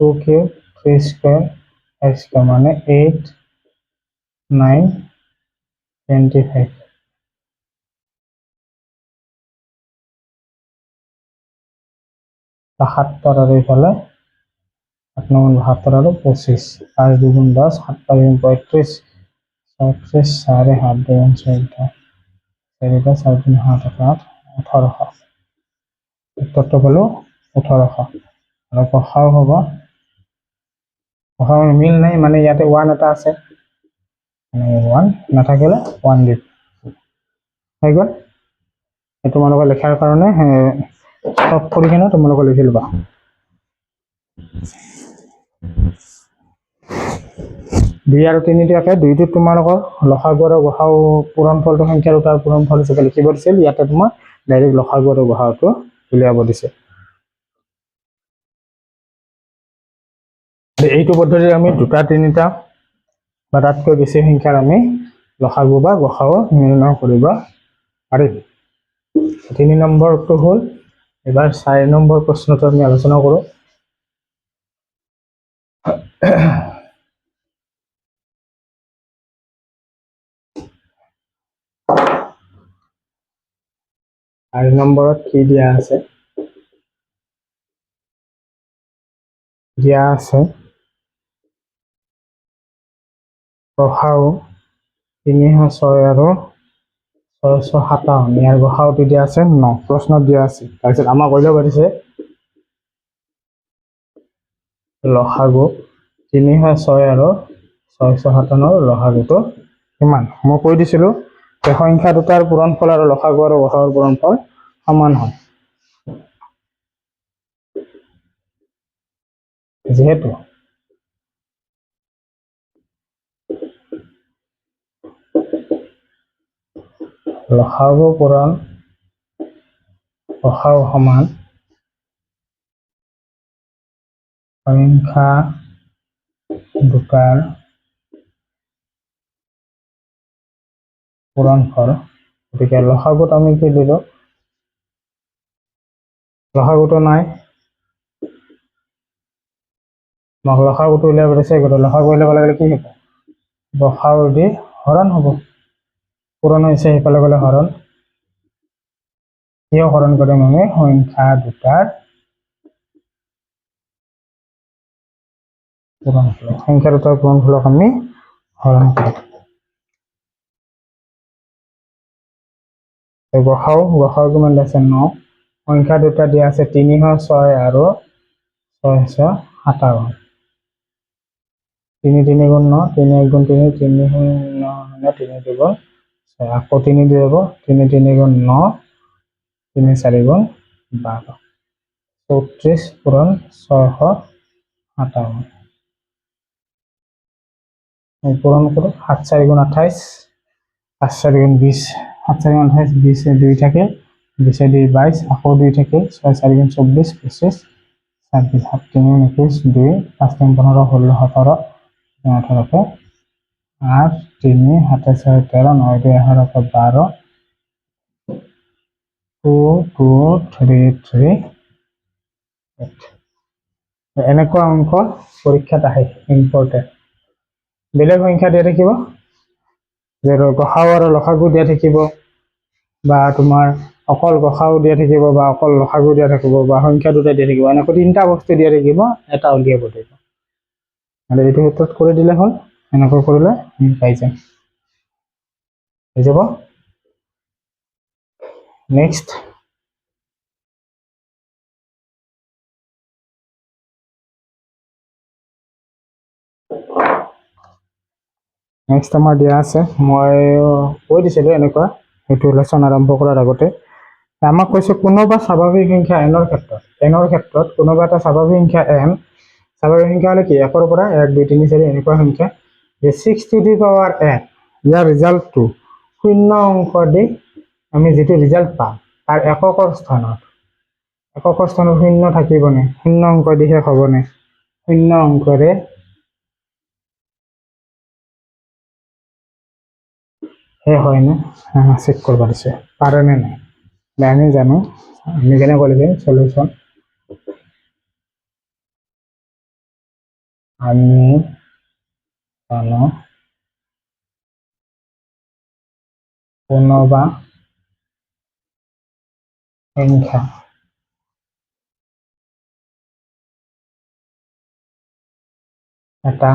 2 কিউব 3 স্কোয়াৰ x স্কোয়াৰ মানে 8 9 25। সাতৰ আৰু এইফালে 8 9 72 আৰু 25, 5 2 10, 7 5 35, 36, 4 7 2 14, 4 4 3 7 8 1800। উত্তৰটো পালো 1800। আৰু গসাও হ'ব, গসাও মিল নাই মানে ইয়াতে 1 এটা আছে, মানে 1 নাথাকিলে 1 দিব। হৈ গ'ল। তোমালোকে লিখাৰ কাৰণে ষ্টপ কৰি কিনে তোমালোকে লিখি ল'বা। 2 আৰু 3 দিয়াকে 2টো তোমালোকৰ লসাগু আৰু গসাও পূৰণফলটো সংখ্যা দুটাৰ পূৰণফল হিচাপে লিখিব দিছিল। ইয়াতে তোমাৰ ডাইৰেক্ট লসাগু আৰু গসাউটো উলিয়াব দিছে। এইটো পদ্ধতিত আমি 2টা 3টা বা তাতকৈ বেছি সংখ্যাৰ আমি লসাগু বা গসাও নিৰ্ণয় কৰিব পাৰিম। 3 নম্বৰটো হ'ল, এবাৰ 4 নম্বৰ প্ৰশ্নটো আমি আলোচনা কৰোঁ। 4 নম্বৰত কি দিয়া আছে? দিয়া আছে গসাউ 306 আৰু 657, ইয়াৰ গসাউটো দিয়া আছে 9, প্ৰশ্নত দিয়া আছে। তাৰপিছত আমাক কৈ ল'ব দিছে লসাগু 306 আৰু 657 লসাগুটো কিমান? মই কৈ দিছিলোঁ যে সংখ্যা দুটাৰ পূৰণফল আৰু লসাগু আৰু গসাউৰ পূৰণফল সমান হয়। যিহেতু লসাগু পূৰণ গসাউ সমান, সংখ্যা দুটাৰ পূৰণফল, গতিকে লসাগুত আমি কি দিলোঁ? লসাগুটো নাই, আমাক লসাগুটো উলিয়াব দিছে। লসাগু উলিয়াব লাগিলে কি হ'ব? গসাউ দি হৰণ হ'ব। পূৰণ হৈছে, সেইফালে গ'লে হৰণ। কিয় হৰণ কৰিম? আমি সংখ্যা দুটাৰ পূৰণফল, সংখ্যা দুটাৰ পূৰণফলক আমি হৰণ কৰিম। গসাউ কিমান দিয়া আছে? 9। সংখ্যা দুটা দিয়া আছে 306 আৰু 657। 3 3 গুণ 9, 3 1 গুণ 3, 3 গুণ 9, 3 2 গুণ 6, আকৌ 3 দি যাব, 3 3 গুণ 9, 3 4 গুণ 12, 34 পূৰণ 657। পূৰণ কৰোঁ, 7 4 গুণ 28, 5 4 গুণ 20, 7 4 গুণ 28, 20 2 থাকে, 20 2 22, আকৌ 2 থাকে, 6 4 গুণ 24, 25, 26 7 3 21 2 5 3 15 16 17 18 8 3 7 6 13 9 2 11 12 2 2 3 3 8 এনেকুৱা অংক পৰীক্ষাত আহে ইম্পৰ্টেণ্ট বেলেগ সংখ্যা দিয়া থাকিব যে গসাউ আৰু লসাগু দিয়া থাকিব বা তোমাৰ অকল গসাউ দিয়া থাকিব বা অকল লসাগু দিয়া থাকিব বা সংখ্যা দুটা দিয়া থাকিব এনেকৈ তিনিটা বস্তু দিয়া থাকিব এটা উলিয়াব লাগিব আৰু এইটো ক্ষেত্ৰত কৰি দিলে হ'ল এনেকৈ কৰিলে পাই যাম হৈ যাব নেক্সট নেক্সট আমাৰ দিয়া আছে মই কৈ দিছিলোঁ এনেকুৱা সেইটো লেচন আৰম্ভ কৰাৰ আগতে আমাক কৈছে কোনোবা স্বাভাৱিক সংখ্যা এনৰ ক্ষেত্ৰত কোনোবা এটা স্বাভাৱিক সংখ্যা এন স্বাভাৱিক সংখ্যা হ'লে কি 1 পৰা 1 2 3 4 এনেকুৱা সংখ্যা যে 6 টু দি পাৱাৰ n ইয়াৰ ৰিজাল্টটো শূন্য অংক দি আমি যিটো ৰিজাল্ট পাম তাৰ এককৰ স্থানত শূন্য থাকিবনে শূন্য অংক দি শেষ হ'বনে শূন্য অংকৰে শেষ হয় না চেক কৰিব দিছে পাৰে নে নাই আমি জানো আমি কেনেকৈ লিখিম সলিউশ্যন আমি জানো কোনোবা সংখ্যা এটা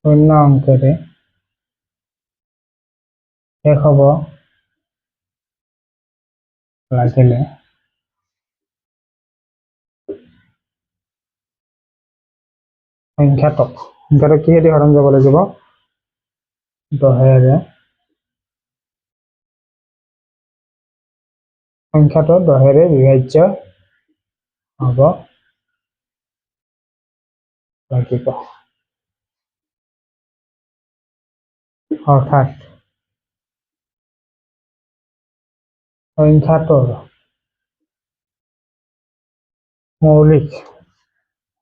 শূন্য অংকেৰে শেষ হ'ব লাগিলে সংখ্যাটোক কিহেদি হৰণ যাব লাগিব 10ৰে সংখ্যাটো 10ৰে বিভাজ্য হ'ব লাগিব অৰ্থাৎ সংখ্যাটোৰ মৌলিক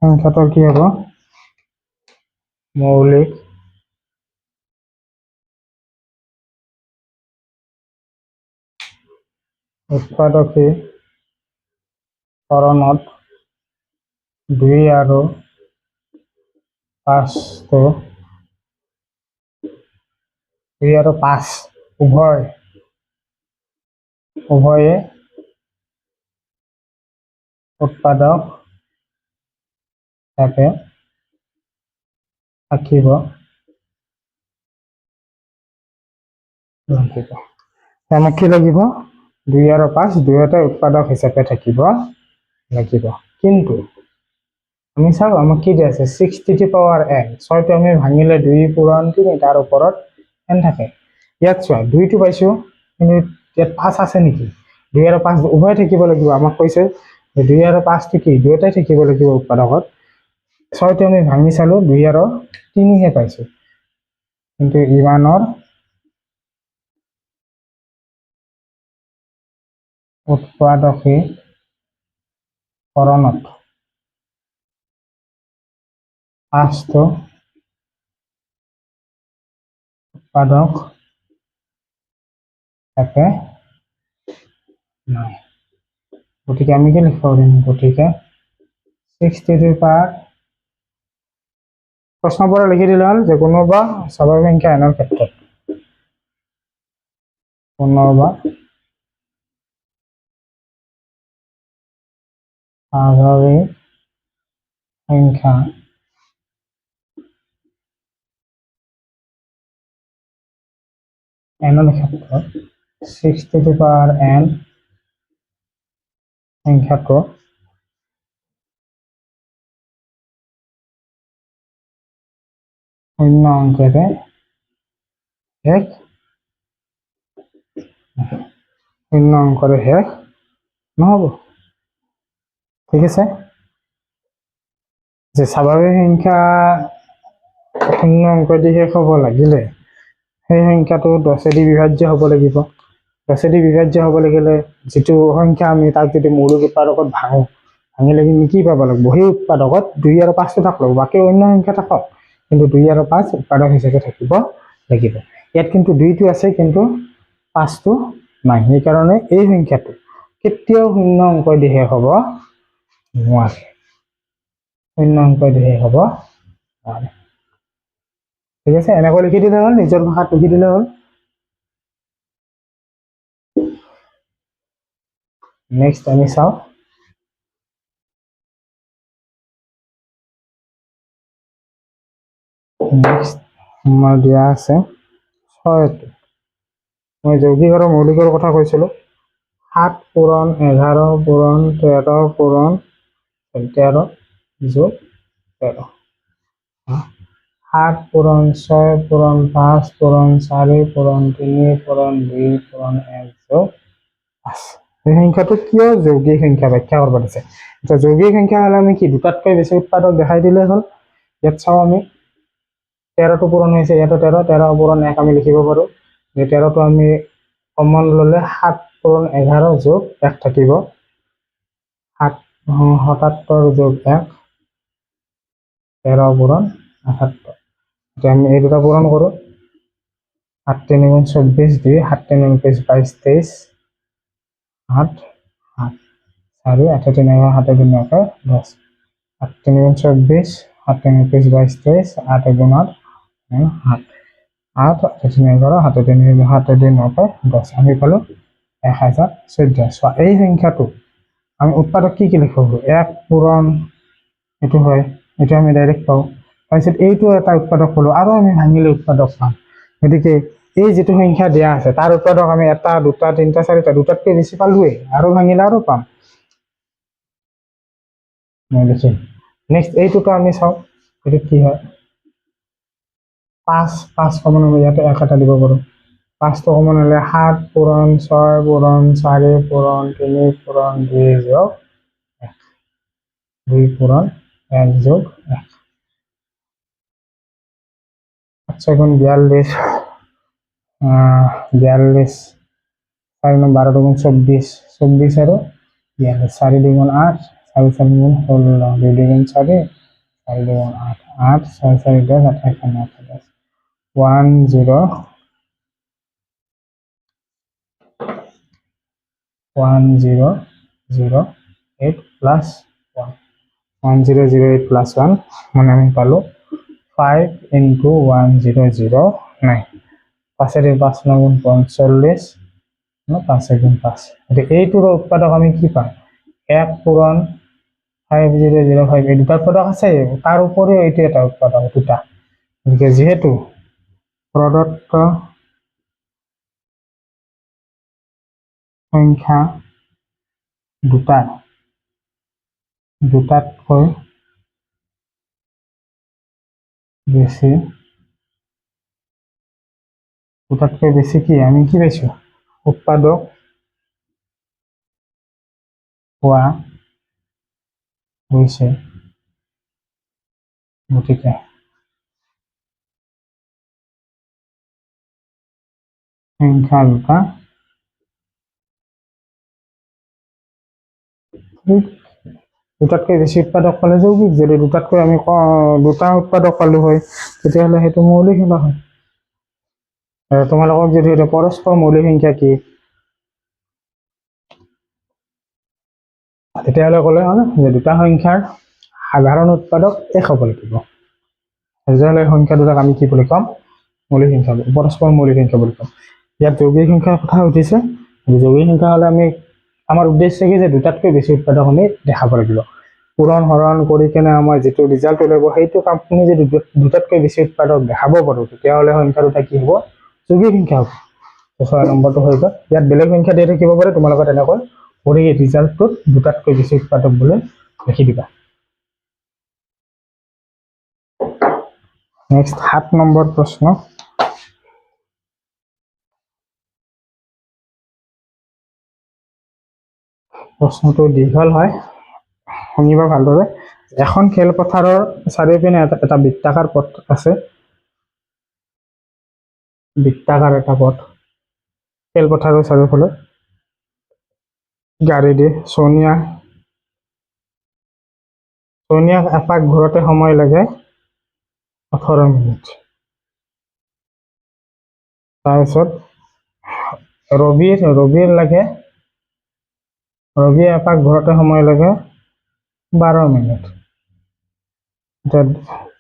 সংখ্যাটোৰ কি হ'ব মৌলিক উৎপাদকী হৰণত 2 আৰু 5 উভয়ে উৎপাদক হিচাপে থাকিব লাগিব আমাক কি লাগিব 2 আৰু 5 দুয়োটাই উৎপাদক হিচাপে থাকিব লাগিব কিন্তু আমি চাওঁ আমাক কি দিয়া আছে 6 টু দি পাৱাৰ n 6টো আমি ভাঙিলে 2 পূৰণ 3 তাৰ ওপৰত n থাকে ইয়াত চোৱা 2টো পাইছোঁ কিন্তু ইয়াত 5 আছে নেকি 2 আৰু 5 উভয় থাকিব লাগিব আমাক কৈছে 2 আৰু 5টো কি দুয়োটাই থাকিব লাগিব উৎপাদকত 6টো আমি ভাঙি চালোঁ 2 আৰু 3 হে পাইছোঁ কিন্তু ইমানৰ উৎপাদকী হৰণত 5টো উৎপাদক থাকে নাই গতিকে আমি কি লিখিব পাৰিম গতিকে 6 টু দি পাৱাৰ প্ৰশ্নৰ পৰা লিখি দিলে হ'ল যে কোনোবা স্বাভাৱিক সংখ্যা এনৰ ক্ষেত্ৰত কোনোবা স্বাভাৱিক সংখ্যা এনৰ ক্ষেত্ৰত 6 টু দি পাৱাৰ n সংখ্যাটো শূন্য অংকেৰে শেষ শূন্য অংকৰে শেষ নহ'ব ঠিক আছে যে স্বাভাৱিক সংখ্যা শূন্য অংক দি শেষ হ'ব লাগিলে সেই সংখ্যাটো 10 দি বিভাজ্য হ'ব লাগিব গছেদি বিভাজ্য হ'ব লাগিলে যিটো সংখ্যা আমি তাক যদি মৌলিক উৎপাদকত ভাঙিলে আমি কি পাব লাগিব, সেই উৎপাদকত 2 আৰু 5টো থাকক, বাকী অন্য সংখ্যা থাকক, কিন্তু 2 আৰু 5 উৎপাদক হিচাপে থাকিব লাগিব। ইয়াত কিন্তু 2টো আছে কিন্তু 5টো নাই, সেইকাৰণে এই সংখ্যাটো কেতিয়াও শূন্য অংকই দি শেষ হ'ব নোৱাৰে, শূন্য অংকই দি শেষ হ'ব নোৱাৰে। ঠিক আছে, এনেকৈ লিখি দিলে হ'ল, নিজৰ ভাষাত লিখি দিলে হ'ল। নেক্সট আমি চাওঁ নেক্সট আমাৰ দিয়া আছে 6টো। মই যৌগিক আৰু মৌলিকৰ কথা কৈছিলোঁ। 7 পূৰণ 11 পূৰণ 13 পূৰণ 13 যোগ 13, 7 পূৰণ 6 পূৰণ 5 পূৰণ 4 পূৰণ 3 পূৰণ 2 পূৰণ 1 যোগ 5। এই সংখ্যাটো কিয় যৌগিক সংখ্যা ব্যাখ্যা কৰিব দিছে। এতিয়া যৌগিক সংখ্যা হ'লে আমি কি দুটাতকৈ বেছি উৎপাদক দেখাই দিলে হ'ল। ইয়াত চাওঁ আমি 13টো পূৰণ হৈছে, ইয়াতো 13 পূৰণ 1 আমি লিখিব পাৰোঁ। যে 13টো আমি কমন ল'লে 7 পূৰণ 11 যোগ 1 থাকিব, 77 যোগ 1 13 পূৰণ 78। এতিয়া আমি এই দুটা পূৰণ কৰোঁ, 7 3 গুণ 24 2, 7 3 গুণ 22 23, 8 8 4 8 3 7 3 9 10, 7 3 গুণ 24 7 3 21 22 23, 8 গুণ 8 8 8 8 3 11 7 3 7 2 9 10, আমি পালোঁ 1014। চোৱা এই সংখ্যাটো আমি উৎপাদক কি লিখোঁ, 1 পূৰণ এইটো হয়, এইটো আমি ডাইৰেক্ট পাওঁ। তাৰপিছত এইটো এটা উৎপাদক পালোঁ, আৰু আমি ভাঙিলে উৎপাদক পাম। গতিকে এই যিটো সংখ্যা দিয়া আছে তাৰ উৎপাদক আমি 1 2 3 4 দুটাতকৈ বেছি পালোৱেই, আৰু ভাঙিলে আৰু পাম। মই লিখিম। নেক্সট এইটোতো আমি চাওঁ, এইটো কি হয়, 5 কমন হ'ব, ইয়াতে 1 এটা দিব পাৰোঁ। 5টো কমন হ'লে 7 পূৰণ 6 পূৰণ 4 পূৰণ 3 পূৰণ 2 যোগ 1, 2 পূৰণ 1 যোগ 1, 7 গুণ 42 42, 4 গুণ 12 গুণ 24 24 আৰু 42, 4 2 গুণ 8 4 4 গুণ 16, 2 2 গুণ 4 4 2 গুণ 8 8 6 4 10 28 9 10, 1 0 1 0 0 8 প্লাস 1, 1 0 0 8 প্লাস 1 মানে আমি পালোঁ 5 into 1 0 0 9, 5 5 9 গুণ 45, 5 গুণ 5। গতিকে এইটোৰ উৎপাদক আমি কি পাম, 1 পূৰণ 5 0 0 5, এই দুটা উৎপাদক আছে, তাৰ উপৰিও এইটো এটা উৎপাদক দুটা। গতিকে যিহেতু প্ৰদত্ত সংখ্যা দুটাতকৈ বেছি কি আমি কি পাইছোঁ, উৎপাদক হোৱা হৈছে, গতিকে সংখ্যা দুটা দুটাতকৈ বেছি উৎপাদক পালে যৌগিক, যদি দুটাতকৈ আমি দুটা উৎপাদক পালো হয় তেতিয়াহ'লে সেইটো মৌলিক সংখ্যা হয়। তোমালোকক যদি এটা পৰস্পৰ মৌলিক সংখ্যা কি, তেতিয়াহ'লে ক'লে হ'ল যে দুটা সংখ্যাৰ সাধাৰণ উৎপাদক 1 হ'ব লাগিব, তেতিয়াহ'লে সংখ্যা দুটাক আমি কি বুলি ক'ম, মৌলিক সংখ্যা, পৰস্পৰ মৌলিক সংখ্যা বুলি ক'ম। ইয়াত যৌগিক সংখ্যাৰ কথা উঠিছে, যৌগিক সংখ্যা হ'লে আমি আমাৰ উদ্দেশ্য কি যে দুটাতকৈ বেছি উৎপাদক আমি দেখাব লাগিব। পূৰণ হৰণ কৰি কেনে আমাৰ যিটো ৰিজাল্ট ওলাব সেইটো কামখিনি যদি দুটাতকৈ বেছি উৎপাদক দেখাব পাৰোঁ তেতিয়াহ'লে সংখ্যা দুটা কি হ'ব, যৌগিক সংখ্যা হ'ব। 6 নম্বৰটো হৈ গ'ল। ইয়াত বেলেগ সংখ্যা দিয়ে থাকিব পাৰে, তোমালোকে তেনেকৈ কৰি ৰিজাল্টটোত দুটাতকৈ বেছি উৎপাদক বুলি লিখি দিবা। নেক্সট 7 নম্বৰ প্ৰশ্ন। প্ৰশ্নটো দীঘল হয়, শুনিবা ভালদৰে। এখন খেলপথাৰৰ চাৰিওপিনে এটা বৃত্তাকাৰ পথ আছে, বৃত্তাকাৰ এটা পথ। খেলপথাৰৰ চাৰিওফালে গাড়ী দি সোনিয়াক এপাক ঘূৰোতে সময় লাগে 18 মিনিট। তাৰপিছত ৰবিৰ লাগে, ৰবি এপাক ঘূৰোতে সময় লাগে 12 মিনিট।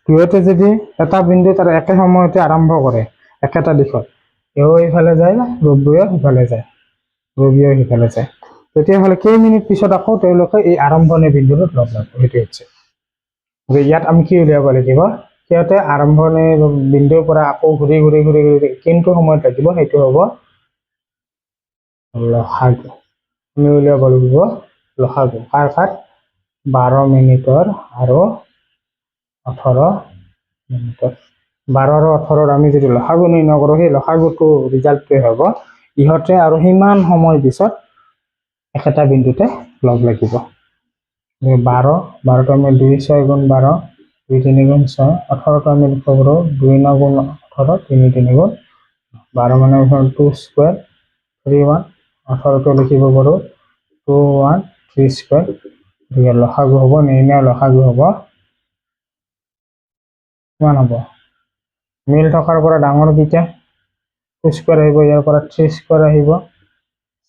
দুয়োতে যদি এটা বিন্দু তাৰ একে সময়তে আৰম্ভ কৰে একেটা দিশত, এও ইফালে যায়, ৰবিও সিফালে যায়, তেতিয়াহ'লে কেইমিনিট পিছত আকৌ তেওঁলোকে এই আৰম্ভণি বিন্দুটোত লগ লাগিব। সেইটো হৈছে ইয়াত আমি কি উলিয়াব লাগিব, সিহঁতে আৰম্ভণি বিন্দুৰ পৰা আকৌ ঘূৰি কিন্তু সময়ত লাগিব, সেইটো হ'ব লসাগু। আমি উলিয়াব লাগিব লসাগু কাৰ 12 মিনিটৰ আৰু 18 মিনিটৰ। 12 আৰু 18 আমি যদি লসাগু নিৰ্ণয় কৰোঁ, সেই লসাগুটো ৰিজাল্টটোৱে হ'ব ইহঁতে আৰু সিমান সময় পিছত একেটা বিন্দুতে লগ লাগিব। 12টো আমি 2 6 গুণ 12, 2 3 গুণ 6, 18টো আমি লিখিব পাৰোঁ 2 9 গুণ 18, 3 3 গুণ 12 মানে 2 স্কুৱেৰ 3 1, 18টো লিখিব পাৰোঁ 2 1 3 স্কুৱেৰ। গতিকে লসাগু হ'ব, নিৰ্ণয় লসাগু হ'ব কিমান হ'ব, মিল থকাৰ পৰা ডাঙৰ কেইটা 2 স্কুৱেৰ আহিব, ইয়াৰ পৰা 3 স্কুৱেৰ আহিব,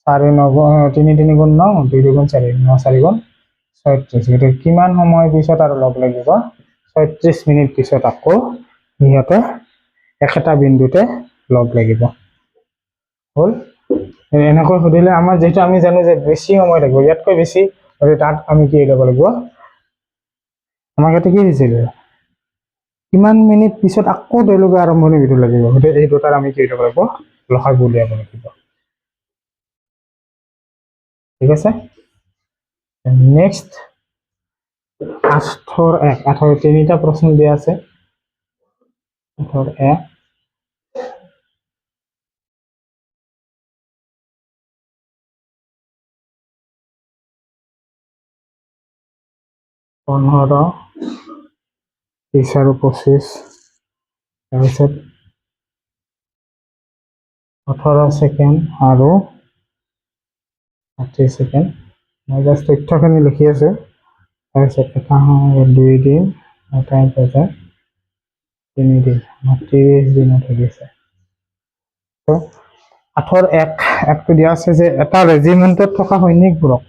4 9 3 3 গুণ 9, 2 2 গুণ 4, 9 4 গুণ 36। গতিকে কিমান সময় পিছত আৰু লগ লাগিব, 36 মিনিট পিছত আকৌ সিহঁতে একেটা বিন্দুতে লগ লাগিব। হ'ল এনেকৈ সুধিলে আমাৰ যিহেতু আমি জানো যে বেছি সময় লাগিব, ইয়াতকৈ বেছি, তাত আমি কি ল'ব লাগিব, আমাক ইয়াতে কি দিছিল, কিমান মিনিট পিছত আকৌ তেওঁলোকে আৰম্ভণি বিন্দু লাগিব, গতিকে এই দুটাৰ আমি কি ল'ব লাগিব, লসাগু উলিয়াব লাগিব। ঠিক আছে, নেক্সট 8 তিনিটা প্ৰশ্ন দিয়া আছে। 8 15, 20 আৰু 25, তাৰপিছত 18 ছেকেণ্ড আৰু 60 ছেকেণ্ড। মই জাষ্ট তথ্যখিনি লিখি আছোঁ। তাৰপিছত 2 দিন, 1 বজাৰ 3 দিন, 30 দিনত হৈ গৈছে। 8 একটো দিয়া আছে যে এটা ৰেজিমেণ্টত থকা সৈনিকবোৰক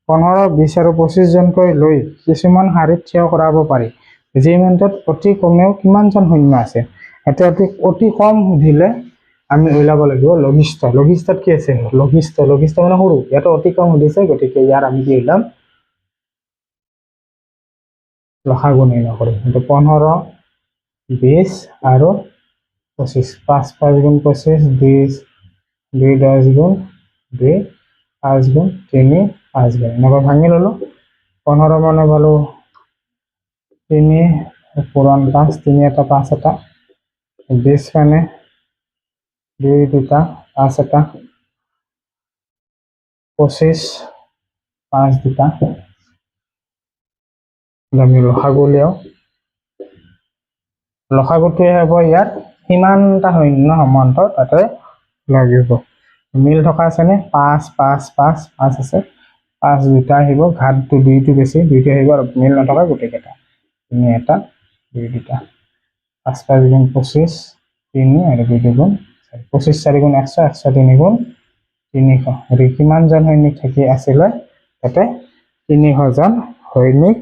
15, 20 আৰু 25 জনকৈ লৈ কিছুমান শাৰীত থিয় কৰাব পাৰি। ৰেজিমেণ্টত অতি কমেও কিমানজন সৈন্য আছে। এতিয়া অতি কম সুধিলে আমি ওলাব লাগিব লঘিষ্ঠত কি আছে, লঘিষ্ঠ মানে সৰু, ইয়াতে অতি কম সুধিছে, গতিকে ইয়াৰ আমি কি ওলাম, লসাগু নিৰ্ণয় কৰিম। 15, 20 আৰু 25, 5 5 গুণ 25, 2 10 গুণ 2, 5 গুণ 3, 5 গুণ এনেকৈ ভাঙি ল'লো। 15 মানে পালোঁ 3 পূৰণ 5, 3 এটা 5 এটা, 20 মানে 2 দুটা 5 এটা, 25 5 দুটা, আমি লসাগু উলিয়াও। লসাগুটোৱে হ'ব ইয়াত সিমানটা সৈন্য সমান্তৰ তাতে লাগিব। মিল থকা আছেনে, 5 5 5 5 আছে, 5 দুটা আহিব, ঘাটটো 2টো বেছি, 2টো আহিব, আৰু মিল নথকা গোটেইকেইটা 3 এটা 2 দুটা, 5 5 গুণ 25, 3 আৰু 2 2 গুণ 25, 4 গুণ 100, 103 গুণ 300। গতিকে কিমানজন সৈনিক থাকি আছিলে, তাতে 300 জন সৈনিক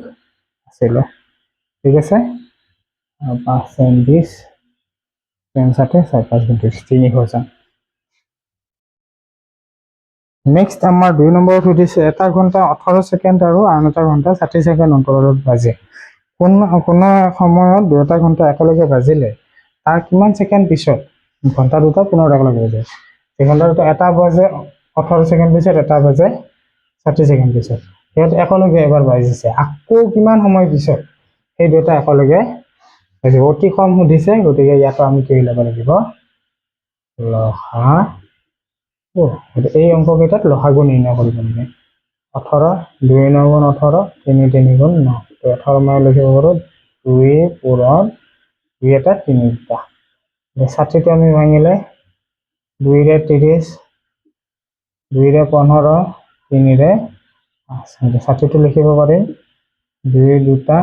আছিলে। ঠিক আছে, 5 20, 60, 4 5 300 জন। নেক্সট আমাৰ 2 নম্বৰত সুধিছে 1 ঘণ্টা 18 ছেকেণ্ড আৰু আন এটা ঘণ্টা 60 ছেকেণ্ড অন্তৰালত বাজে। কোনো সময়ত দুটা ঘণ্টা একেলগে বাজিলে তাৰ কিমান ছেকেণ্ড পিছত ঘণ্টা দুটা পুনৰ একেলগে বাজে। এই ঘণ্টা দুটা এটা বাজে 18 ছেকেণ্ড পিছত, এটা বাজে 60 ছেকেণ্ড পিছত, সিহঁত একেলগে এবাৰ বাজিছে, আকৌ কিমান সময় পিছত সেই দুটা একেলগে বাজিব। অতি কম সুধিছে, গতিকে ইয়াতো আমি কি ল'ব লাগিব, লসাগু। এই অংককেইটাত লসাগু নিৰ্ণয় কৰিব লাগে। 18, 2 9 গুণ 18, 3 3 গুণ 9, 18 মই লিখিব পাৰোঁ 2 পূৰণ 2 এটা 3 দুটা। 60টো আমি ভাঙিলে 2 ৰে 30, 2 ৰে 15 3 ৰে 5 60টো লিখিব পাৰিম 2 2টা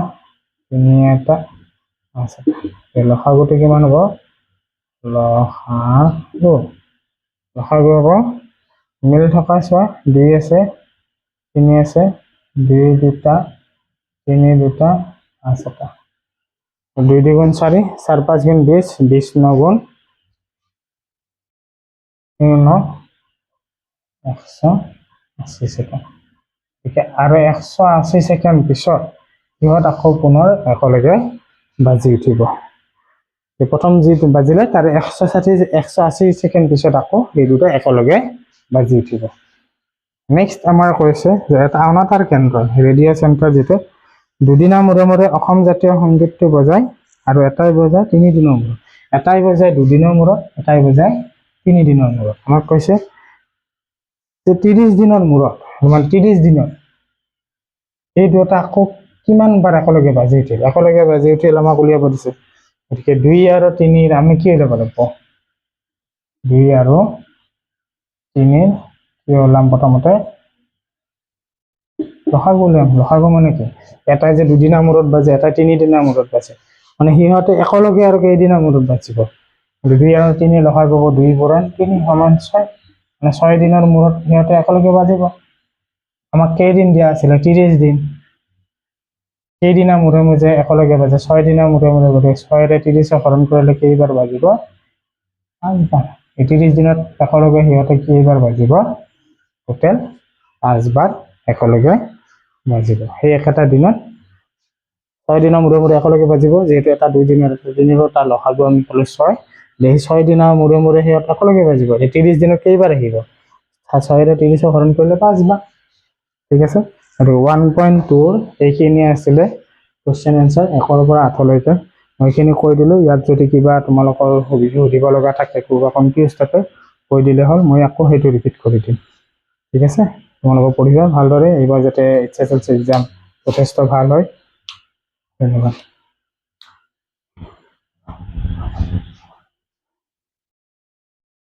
3 এটা 5 এটা লসাগুটো কিমান হ'ব লসাগু হ'ব মিল থকা চোৱা 2 আছে 3 আছে 2 2টা 3 2টা 5 এটা 2 2 গুণ 4 4 5 গুণ 20 20 9 গুণ 9 180 ছেকেণ্ড ঠিক আৰু 180 ছেকেণ্ড পিছত সিহঁত আকৌ পুনৰ একেলগে বাজি উঠিব প্ৰথম যিটো বাজিলে তাৰ 180 ছেকেণ্ড পিছত আকৌ এই দুটা একেলগে বাজি উঠিব নেক্সট আমাৰ কৈছে যে এটা অনাতাঁৰ কেন্দ্ৰ ৰেডিঅ' চেণ্টাৰ যিটো দুদিনৰ মূৰে মূৰে অসম জাতীয় সংগীতটো বজায় আৰু এটাই বজায় 3 দিনৰ মূৰত এটাই বজায় 2 দিনৰ মূৰত এটাই বজায় 3 দিনৰ মূৰত আমাক কৈছে যে 30 দিনৰ মূৰত মানে 30 দিনত এই দুটা আকৌ কিমান বাৰ একেলগে বাজি উঠিল একেলগে বাজি উঠিল আমাক উলিয়াব দিছে গতিকে 2 আৰু 3 আমি কি উলিয়াব লাগিব 2 আৰু 3 কি ওলাম প্ৰথমতে লসাগু উলিয়াম লসাগু মানে কি এটাই যে 2 দিনৰ মূৰত বাজে এটাই 3 দিনৰ মূৰত বাজে মানে সিহঁতে একেলগে আৰু কেইদিনৰ মূৰত বাজিব 2 আৰু 3 লসাগু 2 পূৰণ 3 সমান 6 মানে 6 দিনৰ মূৰত সিহঁতে একেলগে বাজিব আমাক কেইদিন দিয়া আছিলে 30 দিন কেইদিনৰ মূৰে মূৰে একেলগে বাজে 6 দিনৰ মূৰে মূৰে গতিকে 6 ৰে 30 হৰণ কৰিলে কেইবাৰ বাজিব 5 বাৰ 30 দিনত একেলগে সিহঁতে কেইবাৰ বাজিব টোটেল 5 বাৰ একেলগে বাজিব সেই একেটা দিনত 6 দিনৰ মূৰে মূৰে একেলগে বাজিব যেহেতু এটা 2 দিনৰ এটা 3 দিনৰ তাৰ লসাগু আমি ক'লো 6 এই 6 দিনৰ মূৰে মূৰে সিহঁত একেলগে বাজিব এই 30 দিনত কেইবাৰ আহিব 6 ৰে 30 হৰণ কৰিলে 5 বাৰ ঠিক আছে আৰু 1.2 এইখিনি আছিলে কোৱেশ্চন এনসাৰ 1 পৰা 8 লৈকে মই এইখিনি কৈ দিলো ইয়াত যদি কিবা তোমালোকৰ সুধিব লগা থাকে কিবা কনফিউজ থাকে কৈ দিলে হ'ল মই আকৌ সেইটো ৰিপিট কৰি দিম ঠিক আছে তোমালোকে পঢ়িবা ভালদৰে এইবাৰ যাতে HSLC এক্সাম যথেষ্ট ভাল হয় ধন্যবাদ